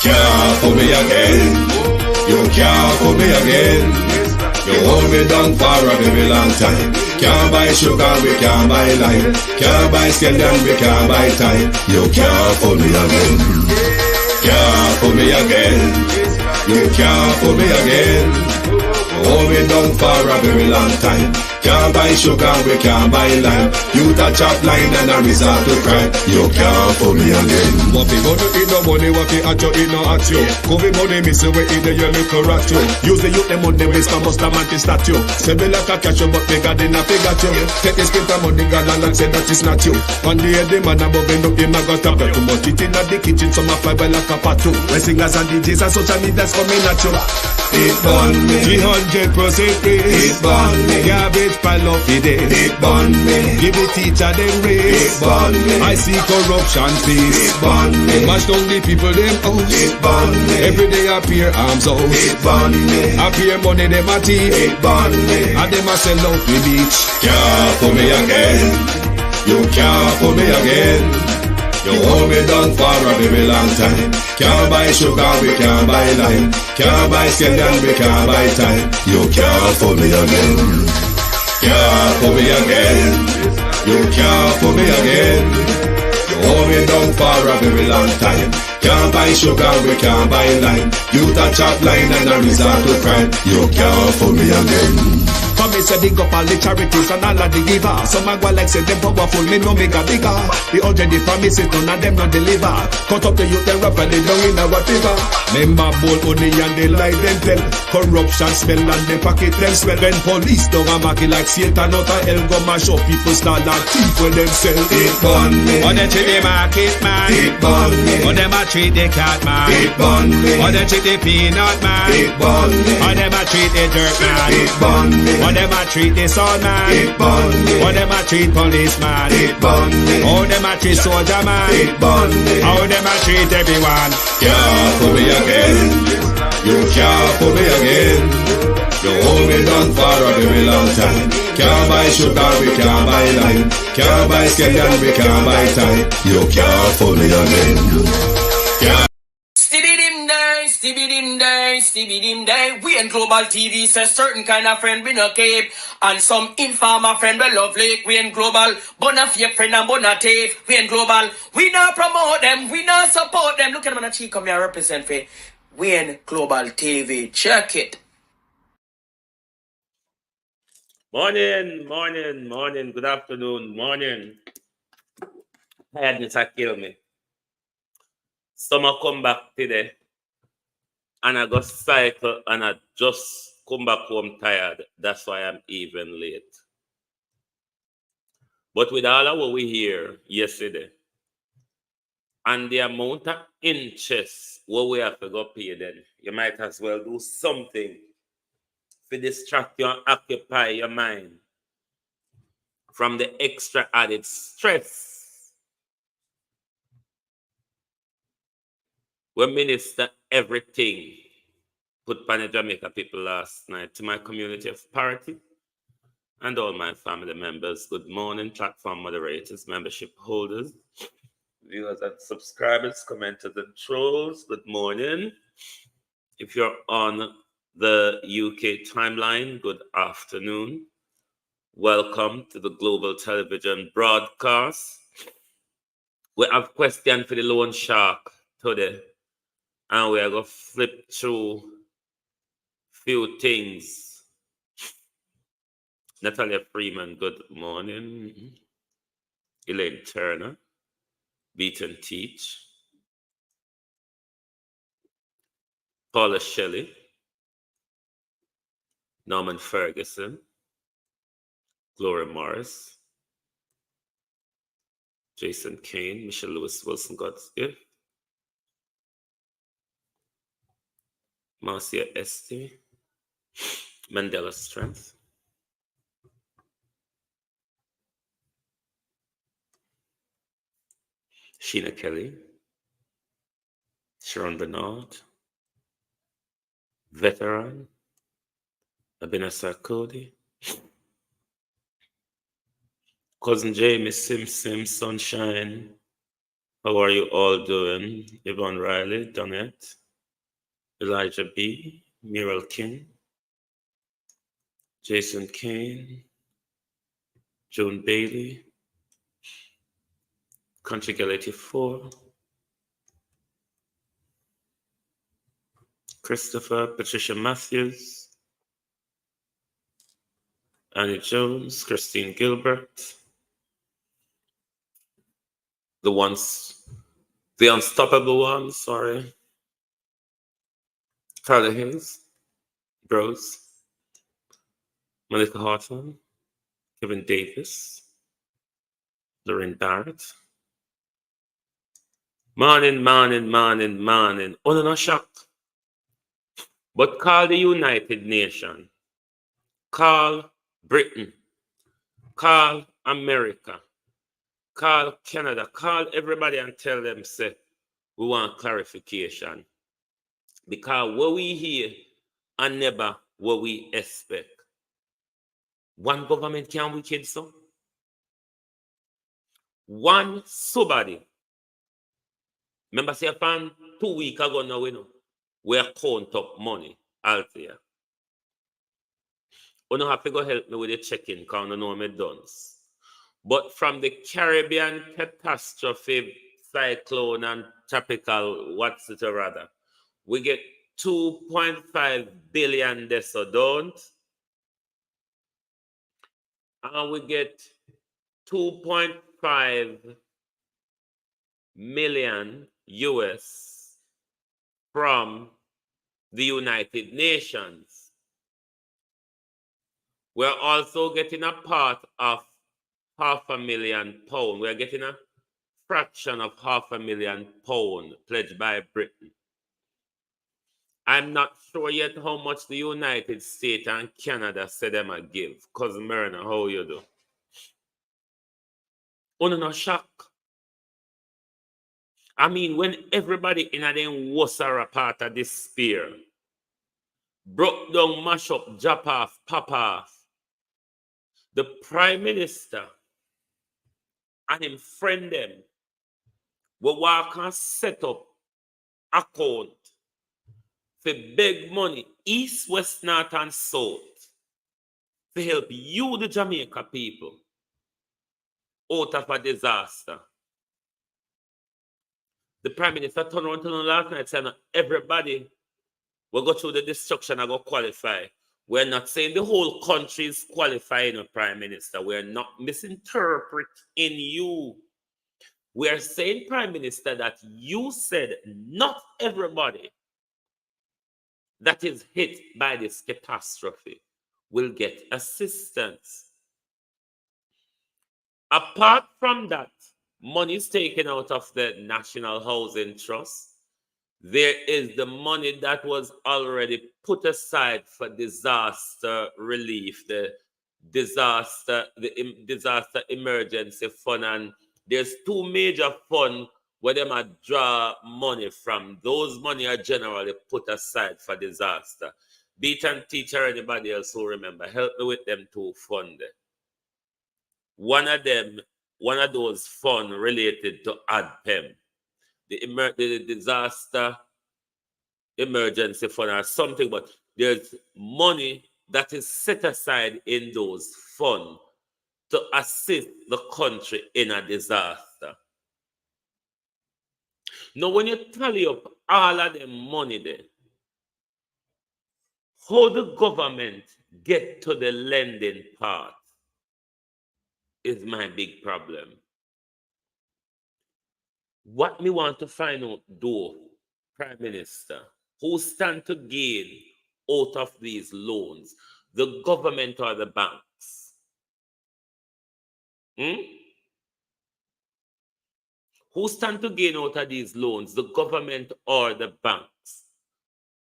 Can't fool me again. You can't fool me again. You hold me down for a very long time. Can't buy sugar, we can't buy lime. Can't buy scandal, we can't buy time. You can't fool me again. Can't fool me again. You can't fool me again. You hold me down for a very long time. Can't buy sugar, we can't buy lime. You touch up line and a resort to crime. You can't fool me again. What people do in no money, what they at you in no at you. Could be money miss away in the year look at you. Use the youth the money waste for must have man statue. Say me like a cash but they got in a figure you. Take this script of money gal and say that is not you. One day the man above end up in my got up. Too much it in the kitchen, some a fly by like a patu. When singers and DJs and social media's coming at you. It burn me 300% free. It burn me Garbage pile up the day. It burn me Give the teacher them It raise. burn me I see corruption peace. It burn me Mash down the people them house. It burn me Every day appear arms out. It burn me Appear money them a thief. It burn me And them a sell out the beach. Can't fool me again. You can't fool me again. You hold me down for a very long time. Can't buy sugar, we can't buy lime. Can't buy scandal, we can't buy time. You can't fool me again. Can't fool me again. You can't fool me again. You hold me down for a very long time. Can't buy sugar, we can't buy lime. You touch up line and a resort to crime. You can't fool me again. For me say dig up all the charities and all of the givers. Some a go like say them powerful, me no make a bigger. The urgent the promises, none of them not deliver. Cut up the youth, they rap and they down in a whatever. Member bowl only and they lie them tell. Corruption smell and they pocket them swell. When police don't a market like Satan out of hell, go mash up people start like thief when them sell. It burn me Or they treat the market man. It burn me Or them a treat the cat man. It burn me Or they treat the peanut man. It burn me Or them a treat the dirt man. It burn me Or them a treat the son man. It burn me Or them a treat policeman. It burn me How them a treat soldier man. It burn me How them a treat everyone. Can't fool me again. You can't fool me again. You hold me down for a very long time. Can't buy sugar, we can't buy lime. Can't buy scandal, we can't buy time. You can't fool me again. Can't Stibby-dim day, stibby-dim day, stibby-dim day. We in Global TV say certain kind of friend we no keep. And some informer friend we love like. We in Global, bona fake friend and bona tape. We in Global, we not promote them, we not support them. Look at them on the cheek, come here represent for we in Global TV. Check it. Morning, morning, morning, good afternoon, morning. Tiredness a kill me. Summer come back today, and I got cycle, and I just come back home tired. That's why I'm even late. But with all of what we hear yesterday, and the amount of inches what we have to go pay, then you might as well do something to distract you and occupy your mind from the extra added stress. We minister everything put on the Jamaica people last night to my community of parity and all my family members. Good morning, platform moderators, membership holders, viewers and subscribers, commenters and trolls. Good morning. If you're on the UK timeline, good afternoon. Welcome to the Global Television broadcast. We have question for the loan shark today, and we are going to flip through few things. Natalia Freeman, good morning. Elaine Turner, Beat and Teach. Paula Shelley. Norman Ferguson, Gloria Morris, Jason Kane, Michelle Lewis Wilson God's Gift, Marcia Esty, Mandela Strength, Sheena Kelly, Sharon Bernard, Veteran, Abinasa Cody, Cousin Jamie Simpson, Sunshine. How are you all doing? Yvonne Riley, Donette, Elijah B., Muriel King, Jason Kane, Joan Bailey, Country Girl 84, Christopher, Patricia Matthews, Annie Jones, Christine Gilbert, the unstoppable ones, sorry, Carla Hayes, Bros, Monica Hartman, Kevin Davis, Lorraine Barrett. Morning. Oh, no shock. But call the United Nations, call Britain, call America, call Canada, call everybody and tell them, say, we want clarification. Because what we hear and never what we expect. One government can wicked so. One somebody. Remember, say, upon 2 weeks ago now, we count up money out there. You don't have to go help me with the check-in because I know me done. But from the Caribbean catastrophe, cyclone and tropical, what's it or rather, we get 2.5 billion so don't. And we get 2.5 million US from the United Nations. We're also getting a part of £500,000. We're getting a fraction of £500,000 pledged by Britain. I'm not sure yet how much the United States and Canada said them a give. Cousin Myrna, how you do? No shock. I mean, when everybody in a them was a part of despair, broke down, mash up, drop off, pop off, the Prime Minister and him friend them will walk and set up account for big money, east, west, north, and south, to help you, the Jamaica people, out of a disaster. The Prime Minister turned around to them last night saying everybody will go through the destruction and go qualify. We're not saying the whole country is qualifying a Prime Minister. We're not misinterpreting you. We're saying, Prime Minister, that you said not everybody that is hit by this catastrophe will get assistance. Apart from that, money is taken out of the National Housing Trust. There is the money that was already put aside for disaster relief, the disaster emergency fund, and there's two major funds where they might draw money from. Those money are generally put aside for disaster. Beat and teacher, anybody else who remember, help me with them two funds. One of those funds related to ADPEM, the disaster emergency fund or something, but there's money that is set aside in those funds to assist the country in a disaster. Now, when you tally up all of the money there, how the government get to the lending part is my big problem. What me want to find out, though, Prime Minister, who stand to gain out of these loans? the government or the banks? Who stand to gain out of these loans, the government or the banks?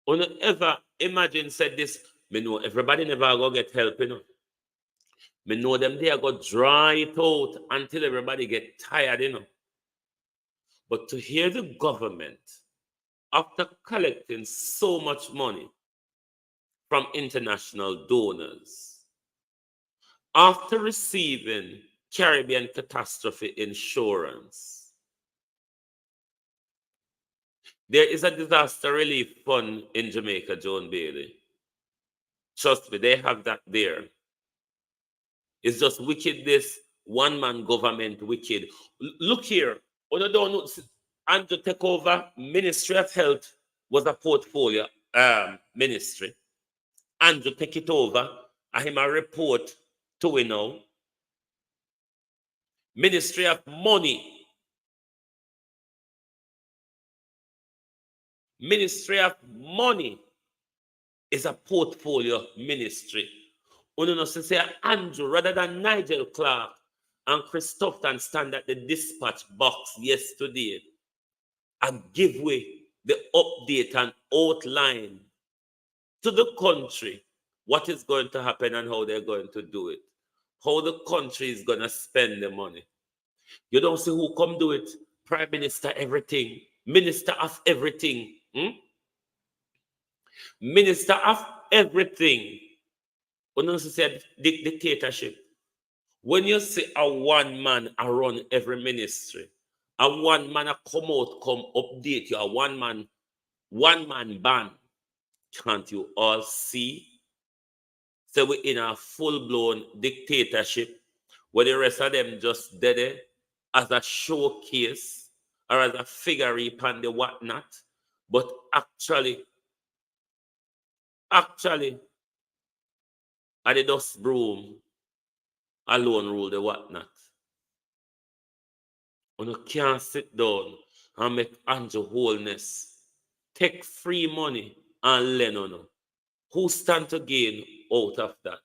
Who ever imagine said this, me know everybody never go get help, you know. Me know them they are go dry it out until everybody get tired, you know. But to hear the government, after collecting so much money from international donors, after receiving Caribbean catastrophe insurance, there is a disaster relief fund in Jamaica, Joan Bailey. Trust me, they have that there. It's just wicked, this one-man government wicked. Look here, and to take over Ministry of Health was a portfolio ministry. And to take it over, I him a report to we know. Ministry of Money. Ministry of Money is a portfolio ministry. Uno say Andrew rather than Nigel Clark and Chris Tufton stand at the dispatch box yesterday and give way the update and outline to the country what is going to happen and how they're going to do it. How the country is going to spend the money. You don't see who come do it. Prime Minister everything. Minister of everything. Minister of everything. When you say dictatorship. When you see a one man run every ministry, a one man come out, come update you, a one man ban, can't you all see? So we're in a full-blown dictatorship where the rest of them just dead as a showcase or as a figure and the whatnot. But actually, at the dust broom alone rule the whatnot. You can't sit down and make Andrew Wholeness take free money and lend on. Who stand to gain out of that?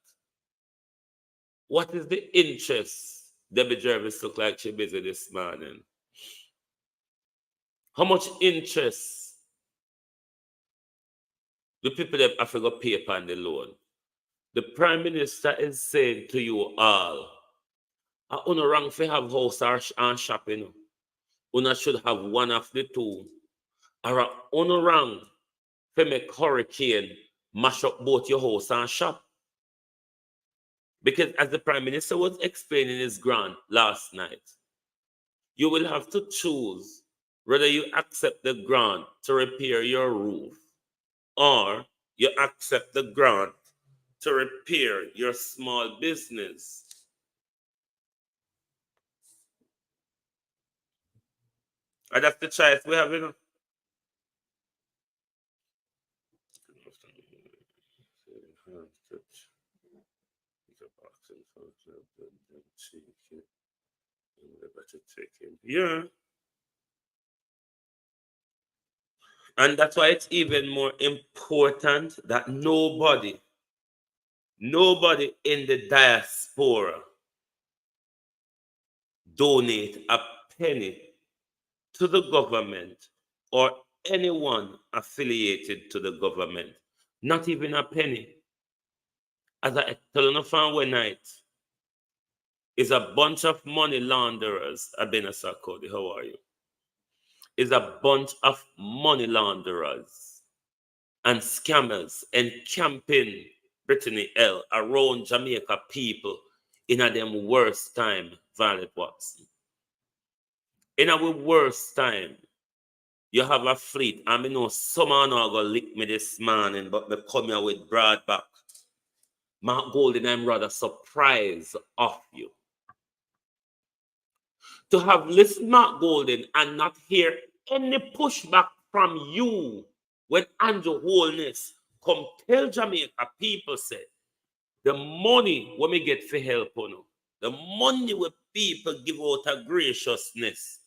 What is the interest? Debbie Jervis look like she busy this morning. How much interest the people that have to go pay upon the loan? The Prime Minister is saying to you all, una wrong for have house and shopping. Una should have one of the two. Or una wrong for make hurricane mash up both your house and shop. Because as the Prime Minister was explaining his grant last night, you will have to choose whether you accept the grant to repair your roof or you accept the grant to repair your small business. And that's the choice we have, you know. Yeah. And that's why it's even more important that nobody in the diaspora donate a penny to the government or anyone affiliated to the government. Not even a penny. As I tell you from one night, is a bunch of money launderers. Abenasa Cody, how are you? Is a bunch of money launderers and scammers encamping Brittany L around Jamaica people in a them worst time, Violet Watson. In our worst time, you have a fleet. I know someone are going to lick me this morning, but me come here with broad back. Mark Golden, I'm rather surprised of you. To have listened Mark Golden and not hear any pushback from you when Andrew Wholeness come tell Jamaica people say, the money when we get for help, the money where people give out a graciousness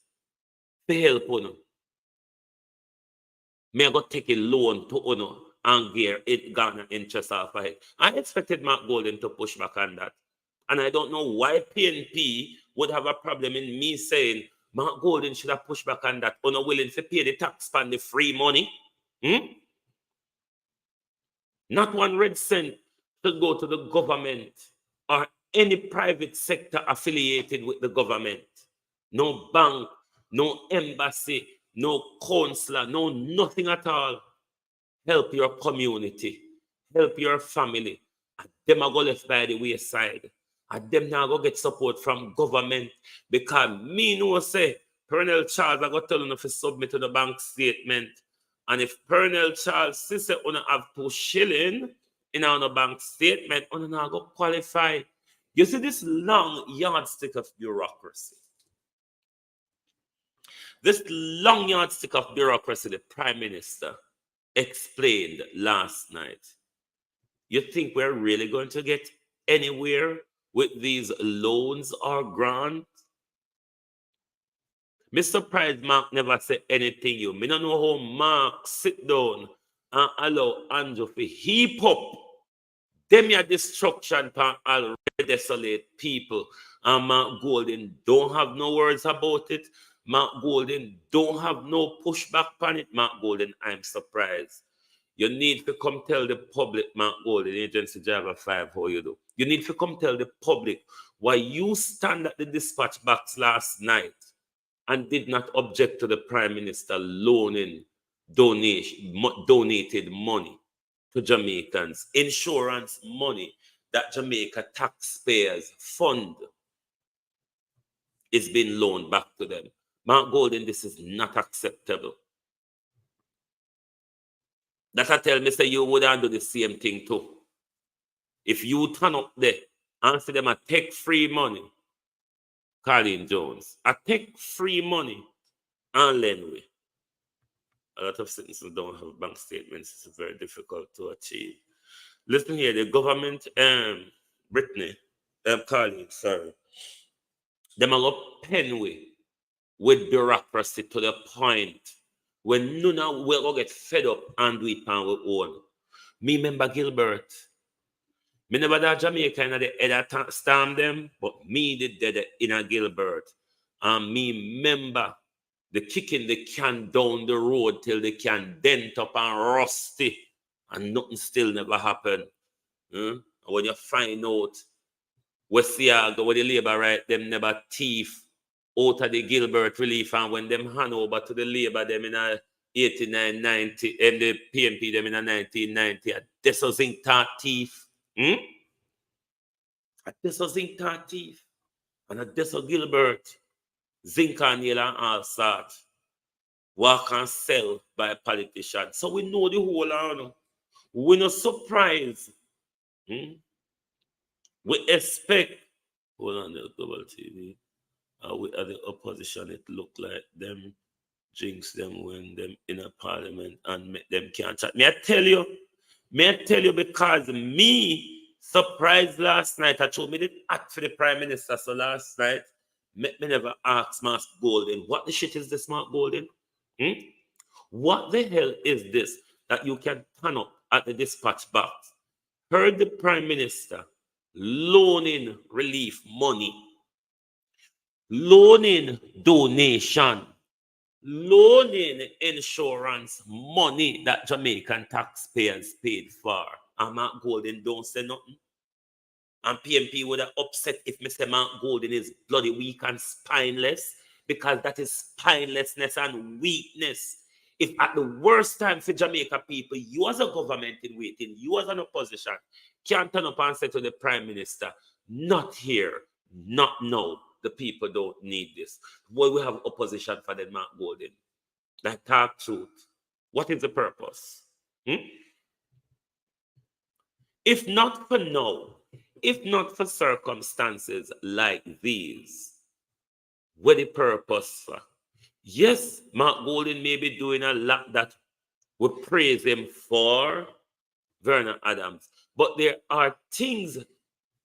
for help, may I go take a loan to and gear it garner interest off of it. I expected Mark Golden to push back on that. And I don't know why PNP would have a problem in me saying Mark Golden should have pushed back on that, or not willing to pay the tax on the free money. Not one red cent to go to the government or any private sector affiliated with the government. No bank, no embassy, no consular, no nothing at all. Help your community, help your family. And them are go left by the wayside. And them now go get support from government, because me know say Colonel Charles I got tell you to submit to the bank statement. And if Colonel Charles says that you have 2 shilling in our bank statement, you now go qualify. You see this long yardstick of bureaucracy. This long yardstick of bureaucracy, the Prime Minister explained last night. You think we're really going to get anywhere with these loans or grants? Me surprised Mark never said anything. You, me don't know how Mark sit down and allow Andrew to heap up them your destruction for already desolate people. And Mark Golden don't have no words about it. Mark Golden don't have no pushback on it. Mark Golden, I'm surprised. You need to come tell the public, Mark Golden, Agency Driver 5, how you do. You need to come tell the public why you stand at the dispatch box last night and did not object to the Prime Minister loaning donated money to Jamaicans, insurance money that Jamaica taxpayers fund is being loaned back to them. Mark Golden, this is not acceptable. That I tell me, say you wouldn't do the same thing too. If you turn up there and say them a take free money, Colin Jones, I take free money and Lenway. A lot of citizens don't have bank statements. It's very difficult to achieve. Listen here, the government, Brittany, Colin, sorry, them a go penway with bureaucracy to the point when none of we will get fed up and do it on our own. Me remember Gilbert. Me never that Jamaica in the head storm them, but me did that in a Gilbert. And me remember the kicking the can down the road till the can dent up and rusty, and nothing still never happened. And when you find out where the labor right, them never thief out of the Gilbert relief, and when them hand over to the labor them in a 89, 90, and the PNP them in a 1990, this was in thief. This was zinc thief. And this was Gilbert, zinc and nail and all sort. Walk and sell by a politician. So we know the whole on. We're not surprised. We expect. Hold on, the global TV. We at the opposition, it look like them jinx them when them in a parliament and make them can't chat. May I tell you because me surprised last night. I told me the act for the Prime Minister. So last night, me never asked Mark Golden, what the shit is this, Mark Golden? What the hell is this that you can turn up at the dispatch box? Heard the Prime Minister loaning relief money, loaning donation, loaning insurance money that Jamaican taxpayers paid for. And Mark Golden don't say nothing. And PNP would have upset if Mr. Mark Golden is bloody weak and spineless, because that is spinelessness and weakness. If at the worst time for Jamaica people, you as a government in waiting, you as an opposition, can't turn up and say to the Prime Minister, not here, not now. The people don't need this. Well, we have opposition for the Mark Golden. Like talk truth. What is the purpose? If not for now, if not for circumstances like these, what the purpose for? Yes, Mark Golden may be doing a lot that we praise him for, Vernon Adams, but there are things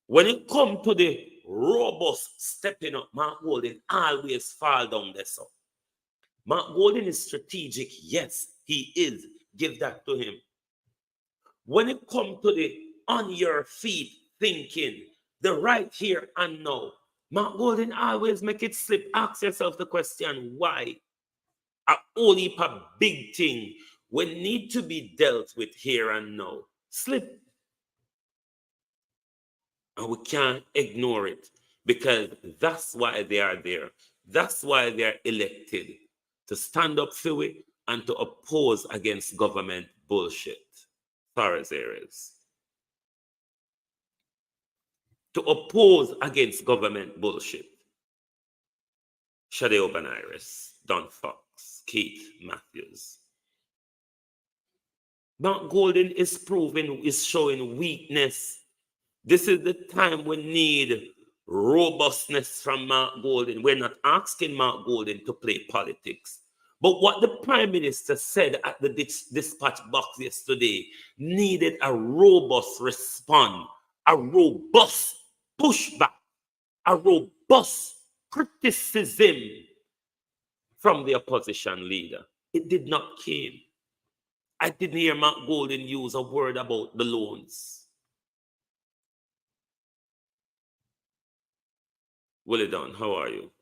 when it comes to the robust stepping up, Mark Golden always fall down there. So Mark Golden is strategic. Yes, he is. Give that to him. When it comes to the on your feet thinking, the right here and now, Mark Golden always make it slip. Ask yourself the question, why? A whole heap of big thing will need to be dealt with here and now. Slip. And we can't ignore it because that's why they are there. That's why they are elected, to stand up for it and to oppose against government bullshit. Sorry, areas. To oppose against government bullshit. Shade Open Iris, Don Fox, Keith Matthews. Mark Golden is showing weakness. This is the time we need robustness from Mark Golden. We're not asking Mark Golden to play politics. But what the Prime Minister said at the dispatch box yesterday needed a robust response, a robust pushback, a robust criticism from the opposition leader. It did not come. I didn't hear Mark Golden use a word about the loans. Willie Don, how are you?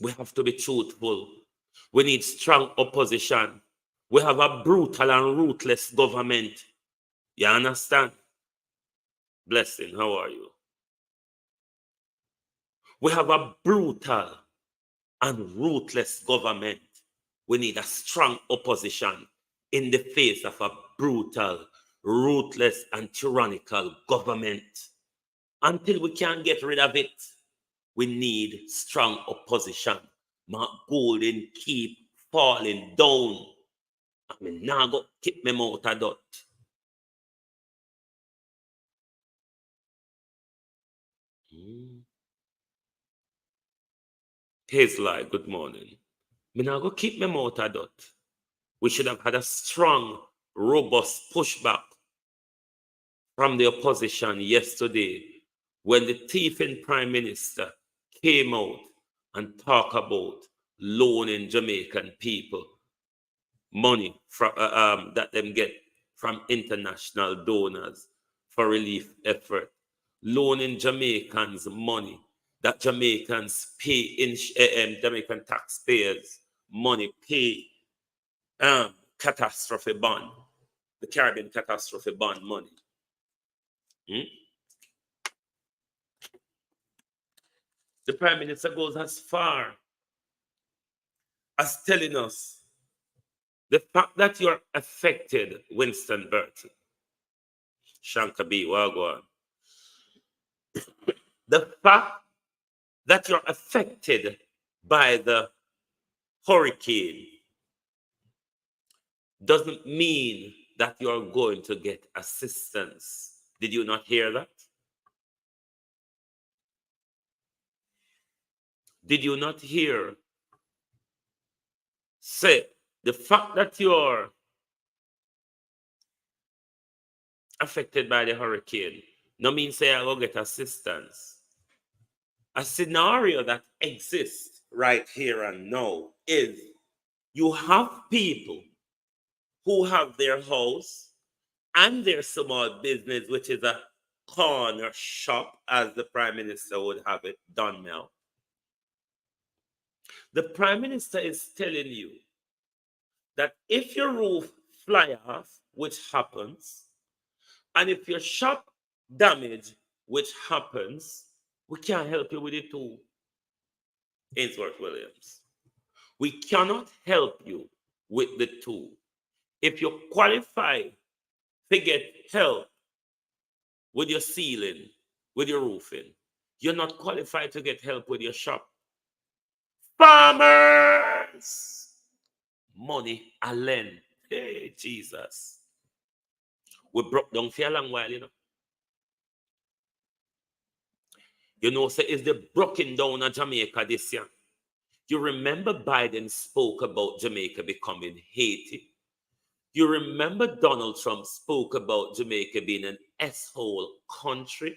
We have to be truthful. We need strong opposition. We have a brutal and ruthless government. You understand? Blessing, how are you? We have a brutal and ruthless government. We need a strong opposition in the face of a brutal, ruthless, and tyrannical government. Until we can get rid of it, we need strong opposition. Mark Golden keep falling down. I mean, now go keep me mouth a dot. Hazel, good morning. Me now go keep me mouth a dot. We should have had a strong, robust pushback from the opposition yesterday when the thieving Prime Minister came out and talked about loaning Jamaican people money from, that them get from international donors for relief effort, loaning Jamaicans money that Jamaicans pay in Jamaican taxpayers money pay catastrophe bond, the Caribbean catastrophe bond money. The Prime Minister goes as far as telling us the fact that you're affected, Winston Burton, Shanka B. Wagwan, the fact that you're affected by the hurricane doesn't mean that you're going to get assistance. Did you not hear that? Did you not hear? Say, the fact that you're affected by the hurricane no means say I will get assistance. A scenario that exists right here and now is you have people who have their house and their small business, which is a corner shop, as the Prime Minister would have it done now. The Prime Minister is telling you that if your roof fly off, which happens, and if your shop damage, which happens, we can't help you with it too. Ainsworth Williams. We cannot help you with the two. If you qualify to get help with your ceiling, with your roofing, you're not qualified to get help with your shop. Farmers! Money and lend. Hey, Jesus. We broke down for a long while, you know. You know, say it's the broken down of Jamaica this year. You remember Biden spoke about Jamaica becoming Haiti. You remember Donald Trump spoke about Jamaica being an S-hole country.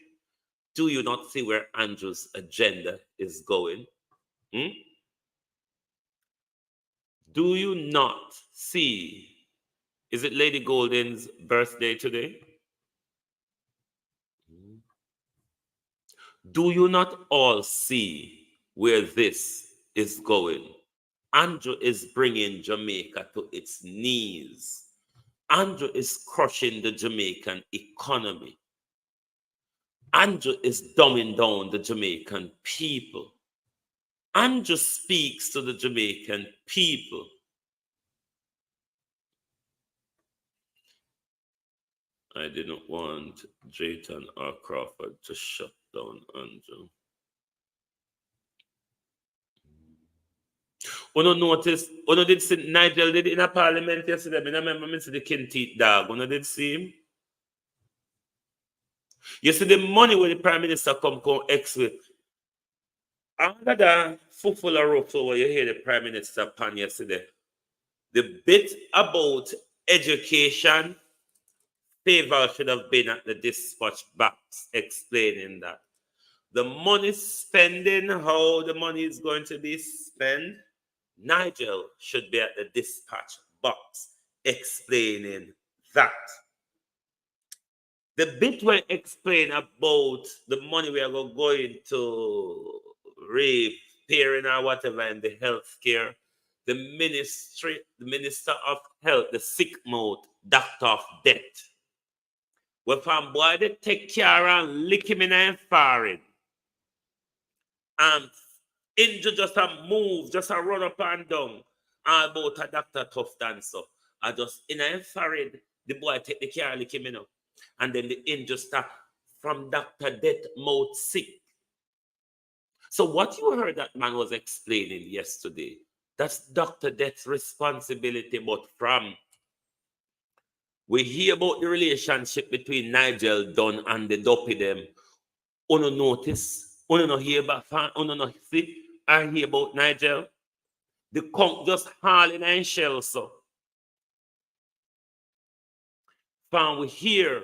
Do you not see where Andrew's agenda is going? Do you not see? Is it Lady Golden's birthday today? Do you not all see where this is going? Andrew is bringing Jamaica to its knees. Andrew is crushing the Jamaican economy. Andrew is dumbing down the Jamaican people. Andrew speaks to the Jamaican people. I didn't want Drayton or Crawford to shut down Andrew. Uno notice, uno did see Nigel did in a parliament yesterday. I remember me see the kin teeth dog. Uno did see him. You see the money when the Prime Minister come X with. Under the full of rope where you hear the Prime Minister pan yesterday. The bit about education, favor should have been at the dispatch box explaining that. The money spending, how the money is going to be spent, Nigel should be at the dispatch box explaining that. The bit where explain about the money we are going to repairing or whatever in the healthcare, the Minister of Health, the sick mode, doctor of death. Well, from boy, they take care and lick him in the forehead. And injure just a move, just a run up and down. All about a doctor tough dancer. I just in a forehead, the boy take the care, lick him in up. And then the injure start from Dr. Death mouth sick. So what you heard that man was explaining yesterday, that's Dr. Death's responsibility, but from we hear about the relationship between Nigel Dunn and the dopey them. Uno notice, uno no hear about, uno no see, I hear about Nigel. The conch just hauling and shell so. From we hear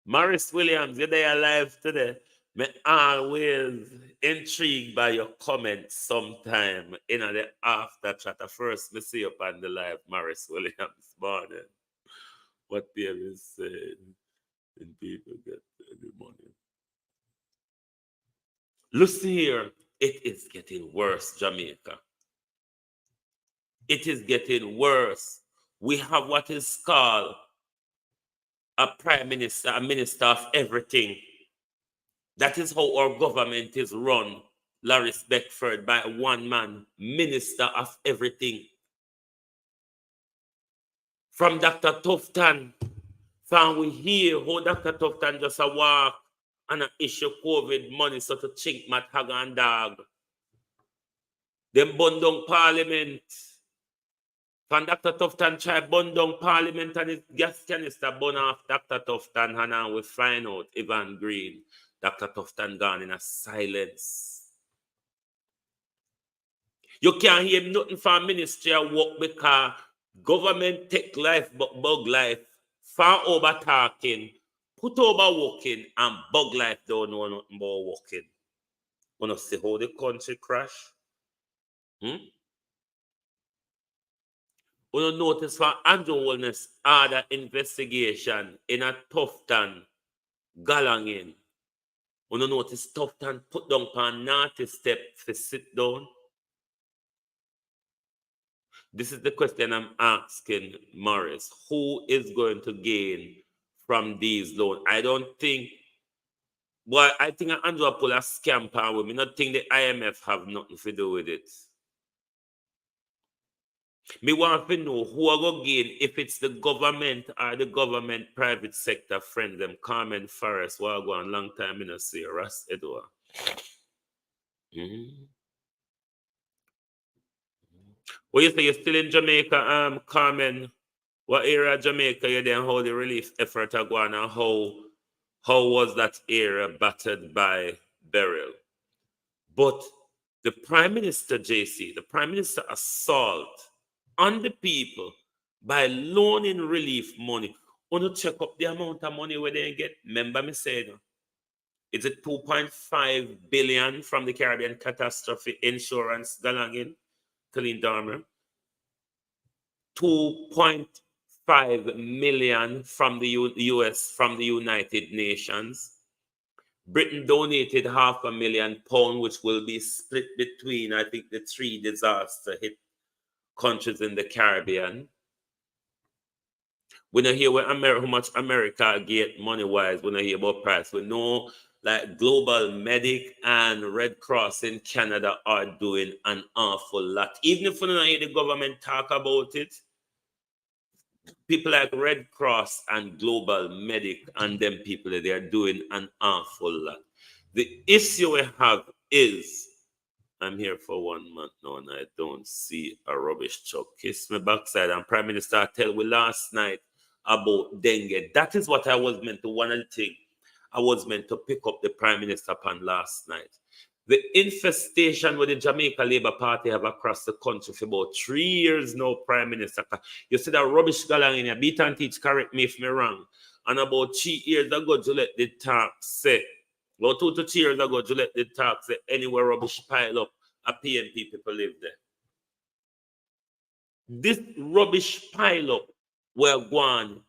Maurice Williams, you're there alive today. Me always intrigued by your comments sometime in the after chat. First, me see you on the live, Maurice Williams morning. What David said, when people get the money. Listen here, it is getting worse, Jamaica. It is getting worse. We have what is called a prime minister, a minister of everything. That is how our government is run, Lawrence Beckford, by one man, minister of everything. From Dr. Tufton, from we hear how Dr. Tufton just a walk and a issue COVID money so to chink mat hag and dog. Them bun down parliament. From Dr. Tufton try bun down parliament and his gas canister bun off Dr. Tufton and now we find out Evan Green. Dr. Tufton gone in a silence. You can't hear nothing from ministry of work because government take life but bug life. Far over talking, put over working, and bug life don't know nothing about working. Wanna see how the country crash? Wanna notice for Andrew HOLNESS order investigation in a Tufton galangin. Wanna notice Tufton put down on naughty step to sit down? This is the question I'm asking Morris. Who is going to gain from these loans? I don't think, well, I think Andrew pull a scam power with me. Not think the IMF have nothing to do with it. Me want to know who are going to gain if it's the government or the government private sector friend them. Carmen Forrest, who are going long time in a see Russ Edward. Well, you say you're still in Jamaica, Carmen. What area of Jamaica you then how the relief effort are going and how was that area battered by burial? But the Prime Minister, JC, the Prime Minister assault on the people by loaning relief money. Want to check up the amount of money where they get. Remember me saying, is it 2.5 billion from the Caribbean catastrophe insurance galangin? Colleen Darmer. 2.5 million from the US, from the United Nations. Britain donated £500,000, which will be split between, I think, the 3 disaster hit countries in the Caribbean. We don't hear how much America get money-wise. We don't hear about price. We know like Global Medic and Red Cross in Canada are doing an awful lot. Even if we don't hear the government talk about it, people like Red Cross and Global Medic and them people, they are doing an awful lot. The issue we have is, I'm here for 1 month now and I don't see a rubbish truck. Kiss me backside. And Prime Minister tell me last night about dengue. That is what I was meant to, one of the things I was meant to pick up the Prime Minister upon last night. The infestation with the Jamaica Labour Party have across the country for about 3 years now, Prime Minister. You see that rubbish galang in here. Beat and teach, correct me if me wrong. And about 3 years ago, you let the talk say, about 2 to 3 years ago, you let the talk say, anywhere rubbish pile up, a PNP people live there. This rubbish pile up will go on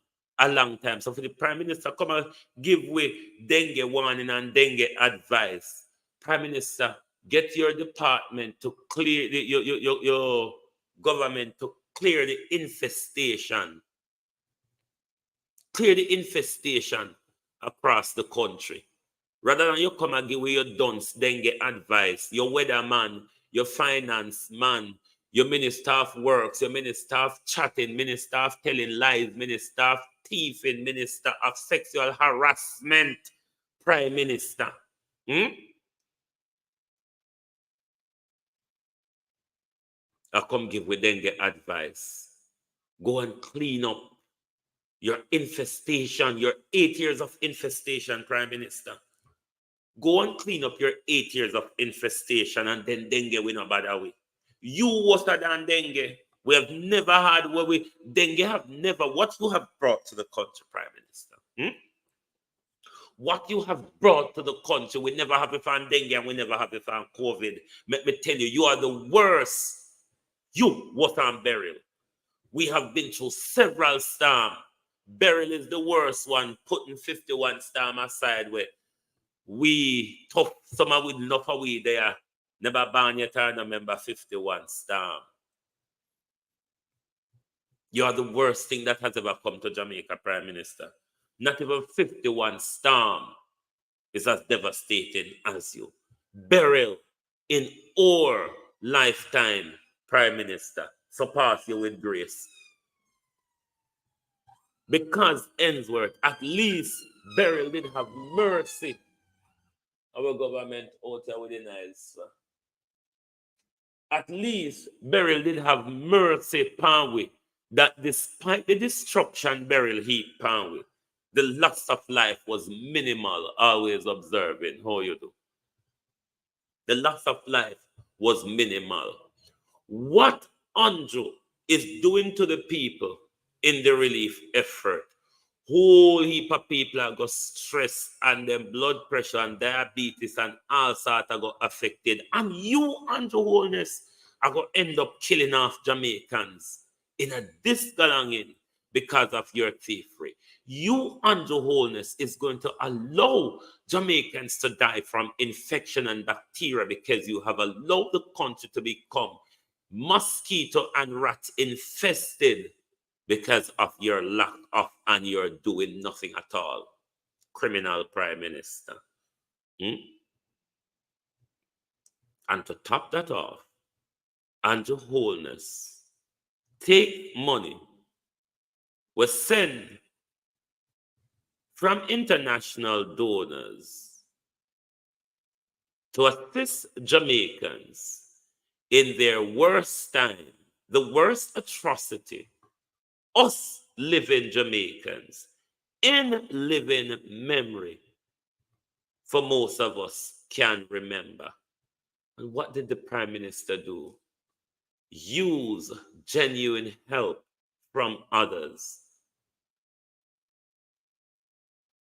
a long time. So for the Prime Minister come and give way dengue warning and dengue advice, Prime Minister, get your department to clear your government to clear the infestation. Clear the infestation across the country. Rather than you come and give away your dunce dengue advice, your weatherman, your finance man, your minister of works, your minister of chatting, minister of telling lies, minister of thieving, minister of sexual harassment, Prime Minister. I come give with dengue advice. Go and clean up your infestation, your 8 years of infestation, Prime Minister. Go and clean up your 8 years of infestation and then dengue will not bother we. You worse than dengue. We have never had dengue have never, what you have brought to the country, Prime Minister. What you have brought to the country, we never have it on dengue and we never have it on COVID. Let me tell you, you are the worst. You, water and burial. We have been through several storms. Burial is the worst one, putting 51 storm aside where we tough, some of with enough of we there. Never born yet or remember 51 storm. You are the worst thing that has ever come to Jamaica, Prime Minister. Not even 51 storm is as devastating as you. Burial in our lifetime, Prime Minister, surpass you with grace. Because Ainsworth, at least burial did have mercy. Our government out here with the nice. At least burial did have mercy upon we, that despite the destruction burial heap upon we, the loss of life was minimal, always observing how you do. The loss of life was minimal. What Andrew is doing to the people in the relief effort, whole heap of people are got stress and then blood pressure and diabetes and all sorts are got affected. And you, Andrew Holness, are going to end up killing off Jamaicans in a disgalanging because of your thievery. You, Andrew Holness, is going to allow Jamaicans to die from infection and bacteria because you have allowed the country to become mosquito and rat infested because of your lack of and you're doing nothing at all. Criminal Prime Minister. And to top that off, Andrew Holness take money we send from international donors to assist Jamaicans in their worst time, the worst atrocity, us living Jamaicans, in living memory, for most of us can remember. And what did the Prime Minister do? Use genuine help from others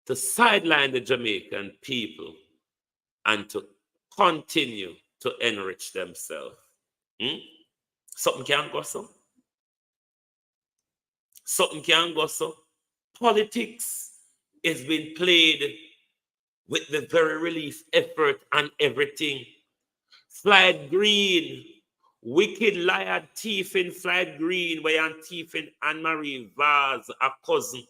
to sideline the Jamaican people and to continue to enrich themselves. Something can go so. Something can go so. Politics is being played with the very relief effort and everything. Flight Green, wicked liar thief in Flight Green, where you're thiefing Anne-Marie Vaz, a cousin.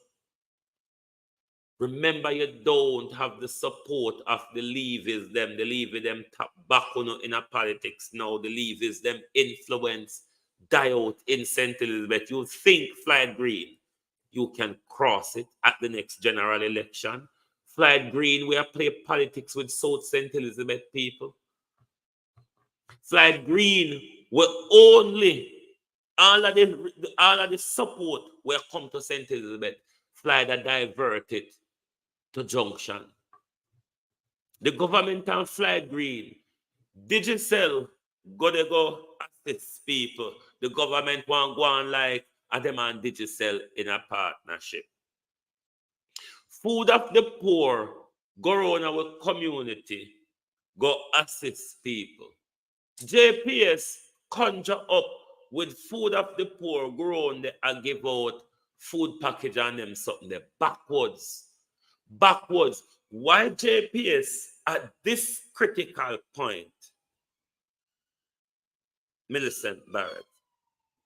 Remember, you don't have the support of the leavers them. The leavers them tap back on in a politics now. The leavers them influence die out in St. Elizabeth. You think Flight Green, you can cross it at the next general election. Flight Green, we are playing politics with South St. Elizabeth people. Flight Green will only all of the support will come to St. Elizabeth. Flight that diverted to Junction. The government and Flight Green, Digicel, go assist people. The government want go on like a them and Digicel in a partnership. Food of the poor, go around our community, go assist people. JPS conjure up with food of the poor, go around there and give out food package and them something there. Backwards. Why JPS at this critical point, Millicent Barrett,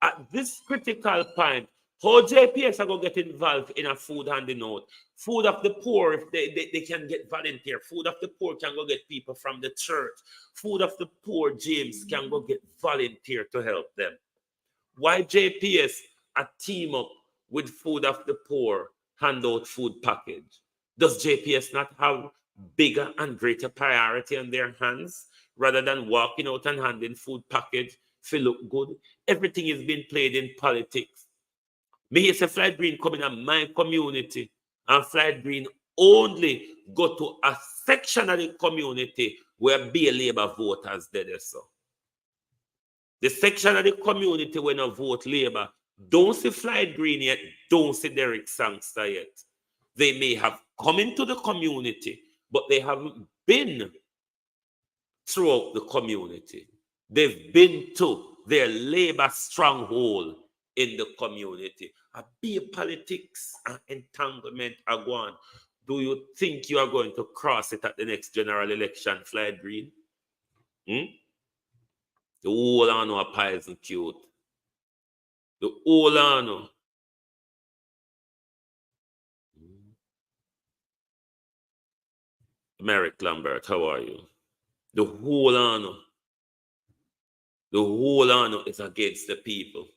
at this critical point, how JPS are going to get involved in a food handing out? Food of the poor, if they can get volunteer. Food of the poor can go get people from the church. Food of the poor, James, can go get volunteer to help them. Why JPS a team up with food of the poor, hand out food package? Does JPS not have bigger and greater priority on their hands rather than walking out and handing food package to look good? Everything is being played in politics. Me say Flight Green coming in my community, and Flight Green only go to a section of the community where be Labour voters did so. The section of the community where no vote Labour, don't see Flight Green yet, don't see Derek Sangster yet. They may have come into the community, but they haven't been throughout the community. They've been to their Labour stronghold in the community. A be politics and entanglement are gone. Do you think you are going to cross it at the next general election, Flight Green? The whole ano are pies and cute. The whole ano. Merrick Lambert, how are you? The whole ano. The whole ano is against the people.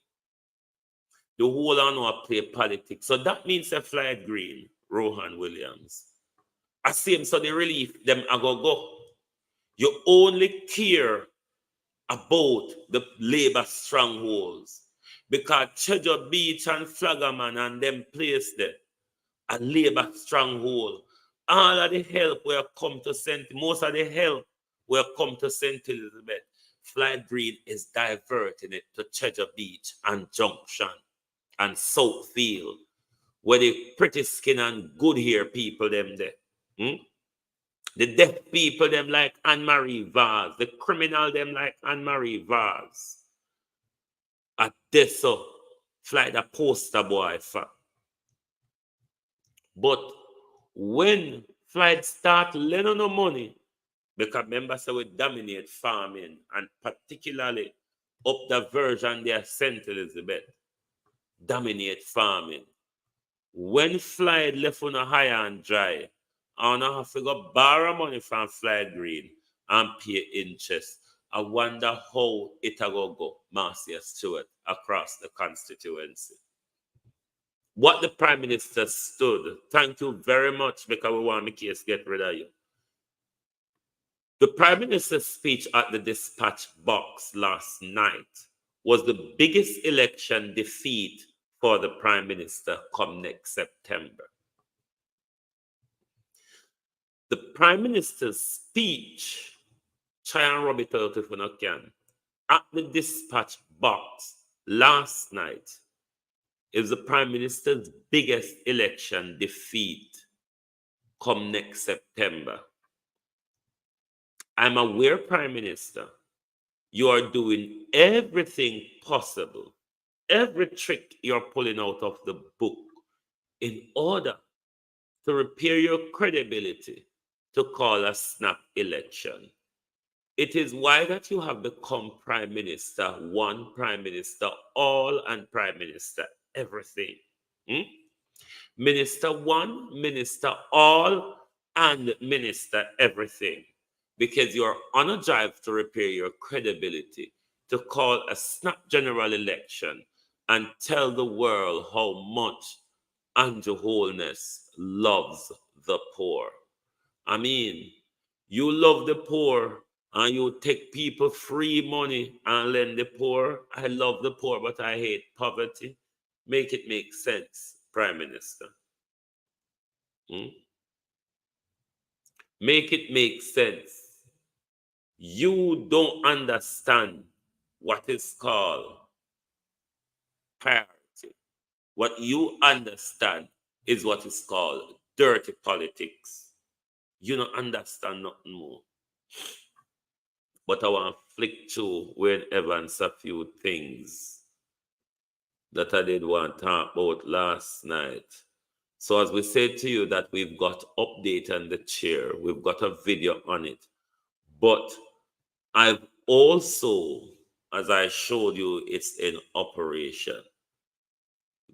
The whole ano play politics. So that means a Flight Green, Rohan Williams. I see him, so the relief, them I go. You only care about the Labour strongholds because Treasure Beach and Flaggerman and them place there, a Labour stronghold. All of the help will come to most of the help will come to St. Elizabeth. Flight Green is diverting it to Treasure Beach and Junction and Southfield, where the pretty skin and good hair people them there. The deaf people them like Anne-Marie Vaz. The criminal them like Anne-Marie Vaz. At this so, Flight the poster boy for. But when Flight start lending no money, because members say we dominate farming and particularly up the version there St. Elizabeth, dominate farming. When Flight left on a high and dry, I don't have to go borrow money from Flight Green and pay interest. I wonder how it will go, Marcia Stewart, across the constituency. What the Prime Minister stood, thank you very much because we want the case get rid of you. The Prime Minister's speech at the dispatch box last night was the biggest election defeat for the Prime Minister come next September. The Prime Minister's speech, try and rub it out if you not can, at the dispatch box last night is the Prime Minister's biggest election defeat come next September. I'm aware, Prime Minister, you are doing everything possible, every trick you're pulling out of the book in order to repair your credibility to call a snap election. It is why that you have become prime minister, one prime minister, all, and prime minister, everything. Hmm? Minister one, minister all, and minister everything. Because you're on a drive to repair your credibility, to call a snap general election and tell the world how much Andrew Holness loves the poor. I mean, you love the poor and you take people free money and lend the poor. I love the poor, but I hate poverty. Make it make sense, Prime Minister. Hmm? Make it make sense. You don't understand what is called priority. What you understand is what is called dirty politics. You don't understand nothing more. But I want to flick through with Evans a few things that I did want to talk about last night. So as we said to you that we've got update on the chair, we've got a video on it. But I've also, as I showed you, it's in operation.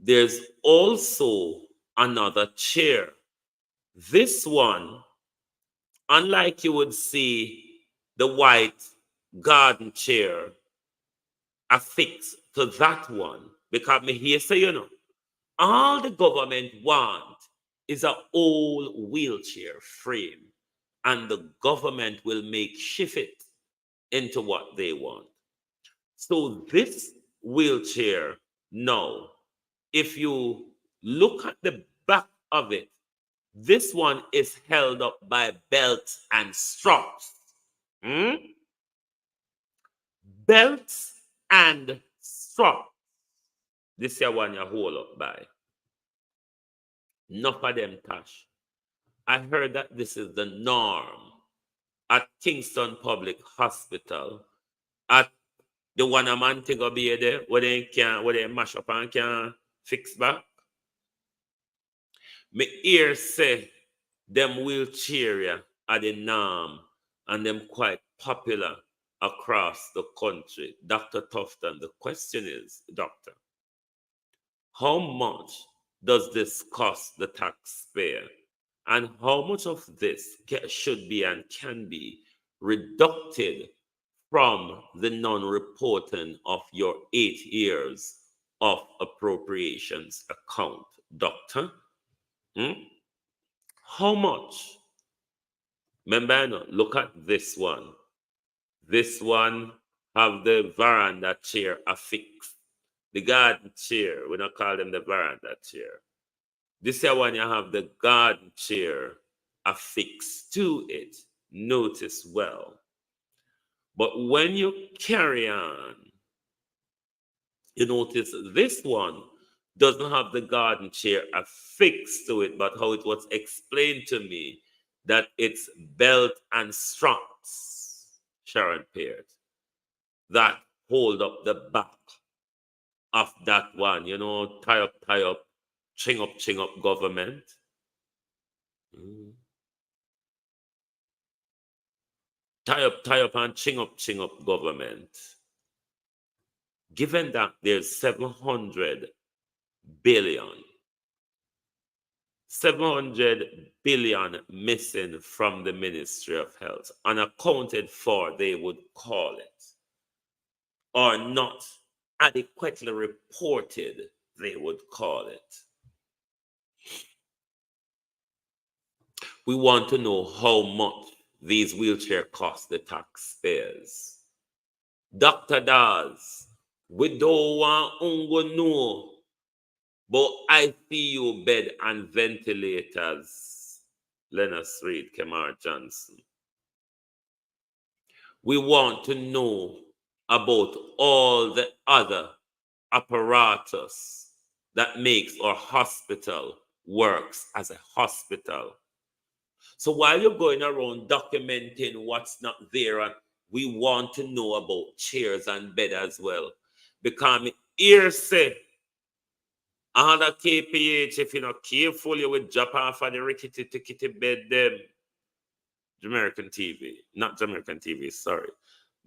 There's also another chair. This one, unlike you would see the white garden chair affixed to that one, because me here say, all the government want is a old wheelchair frame, and the government will make shift it into what they want. So this wheelchair now, if you look at the back of it, this one is held up by belts and straps. Belts and straps. This here one you hold up by. Enough of them touch. I heard that this is the norm at Kingston Public Hospital, at the one a man thing go be there where they mash up and can fix back. Me hear say them wheelchair are the norm and them quite popular across the country. Dr. Tufton, the question is, doctor, how much does this cost the taxpayer? And how much of this should be and can be reducted from the non-reporting of your 8 years of appropriations account, doctor? How much? Remember, look at this one. This one have the veranda chair affixed. The garden chair, we don't call them the veranda chair. This here one, you have the garden chair affixed to it. Notice well. But when you carry on, you notice this one doesn't have the garden chair affixed to it, but how it was explained to me that it's belt and straps, Sharon Peart, that hold up the back of that one, tie up, ching up government. Tie up and ching up government. Given that there's 700 billion missing from the Ministry of Health, unaccounted for, they would call it, or not adequately reported, they would call it. We want to know how much these wheelchairs cost the taxpayers. Dr. Daz, we don't want to know about ICU bed and ventilators. Lennox Reed, Kemar Johnson. We want to know about all the other apparatus that makes our hospital works as a hospital. So while you're going around documenting what's not there, we want to know about chairs and bed as well. Because me here say, other KPH, if you're not careful, you will drop off of the rickety bed them. Jamaican TV, not Jamaican TV, sorry.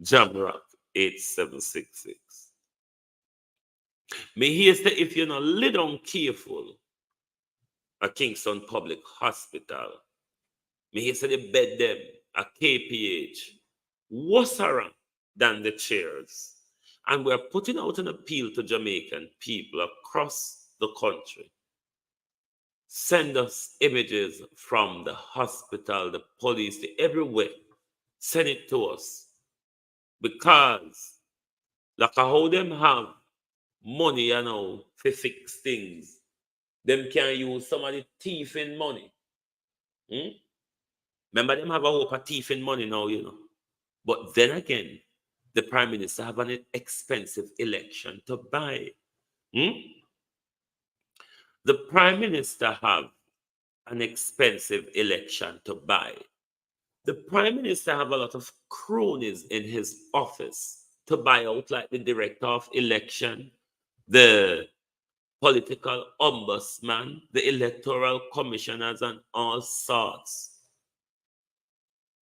Jamrock 8766. Me here say, if you're not little careful, a Kingston Public Hospital, me here say the bed them, a KPH, worse than the chairs. And we're putting out an appeal to Jamaican people across the country. Send us images from the hospital, the police, everywhere. Send it to us. Because, like how them have money, to fix things, them can use some of the thief in money. Remember, them have a hope of thief in money now, But then again, the Prime Minister have an expensive election to buy. The Prime Minister have an expensive election to buy. The Prime Minister have a lot of cronies in his office to buy out, like the Director of Election, the political ombudsman, the electoral commissioners, and all sorts.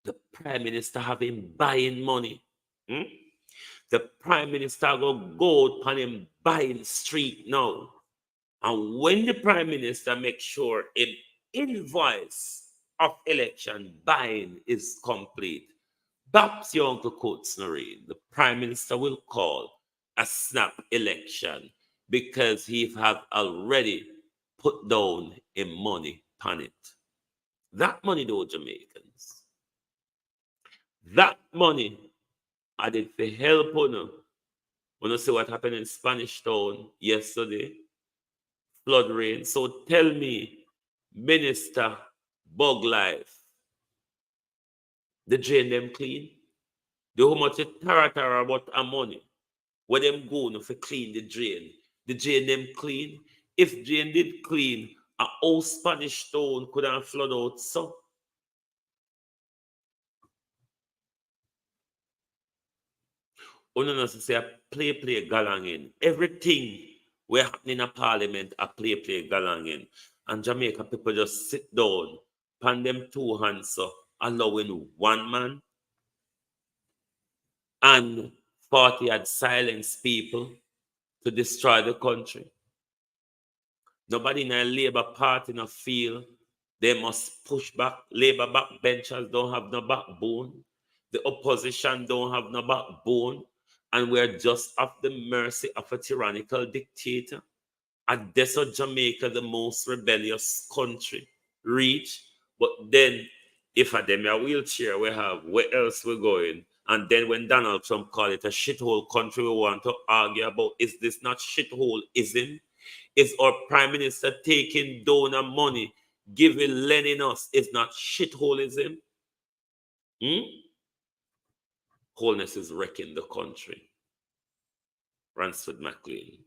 The Prime Minister have him buying money. The Prime Minister go on him buying street now. And when the Prime Minister makes sure an invoice of election buying is complete, perhaps your Uncle Coates Noreen, the Prime Minister will call a snap election because he have already put down a money on it. That money, though, Jamaicans, that money, I did for help on when you see what happened in Spanish Town yesterday, flood rain. So tell me, Minister Bug Life, the drain them clean? The how much tara about a money? Where them go for clean the drain? The drain them clean? If drain did clean, a whole Spanish Town could have flood out so. Uno say a play galangin. Everything we're happening in a parliament a play galangin. And Jamaica people just sit down, pan them two hands so, allowing one man and 40 had silenced people to destroy the country. Nobody in a Labour Party no feel they must push back. Labour backbenchers don't have no backbone. The opposition don't have no backbone. And we're just at the mercy of a tyrannical dictator. And that's what Jamaica, the most rebellious country, reach. But then, if a them a wheelchair we have, where else we going? And then when Donald Trump called it a shithole country, we want to argue about, is this not shitholeism? Is our Prime Minister taking donor money, lending us, is not shitholeism? Wholeness is wrecking the country. Ransford McLean.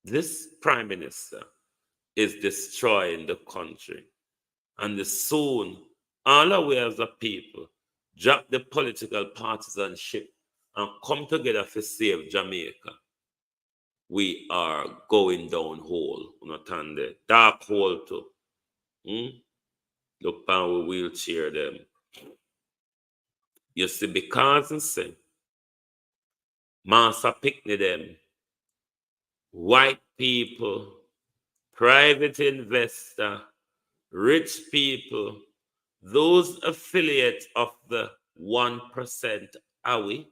This Prime Minister is destroying the country. And soon, all our way as a people, drop the political partisanship and come together to save Jamaica. We are going down hole. Not on the dark hole too. Look how we wheelchair them. You see, because and say, Master Picnic them, white people, private investor, rich people, those affiliates of the 1%, are we?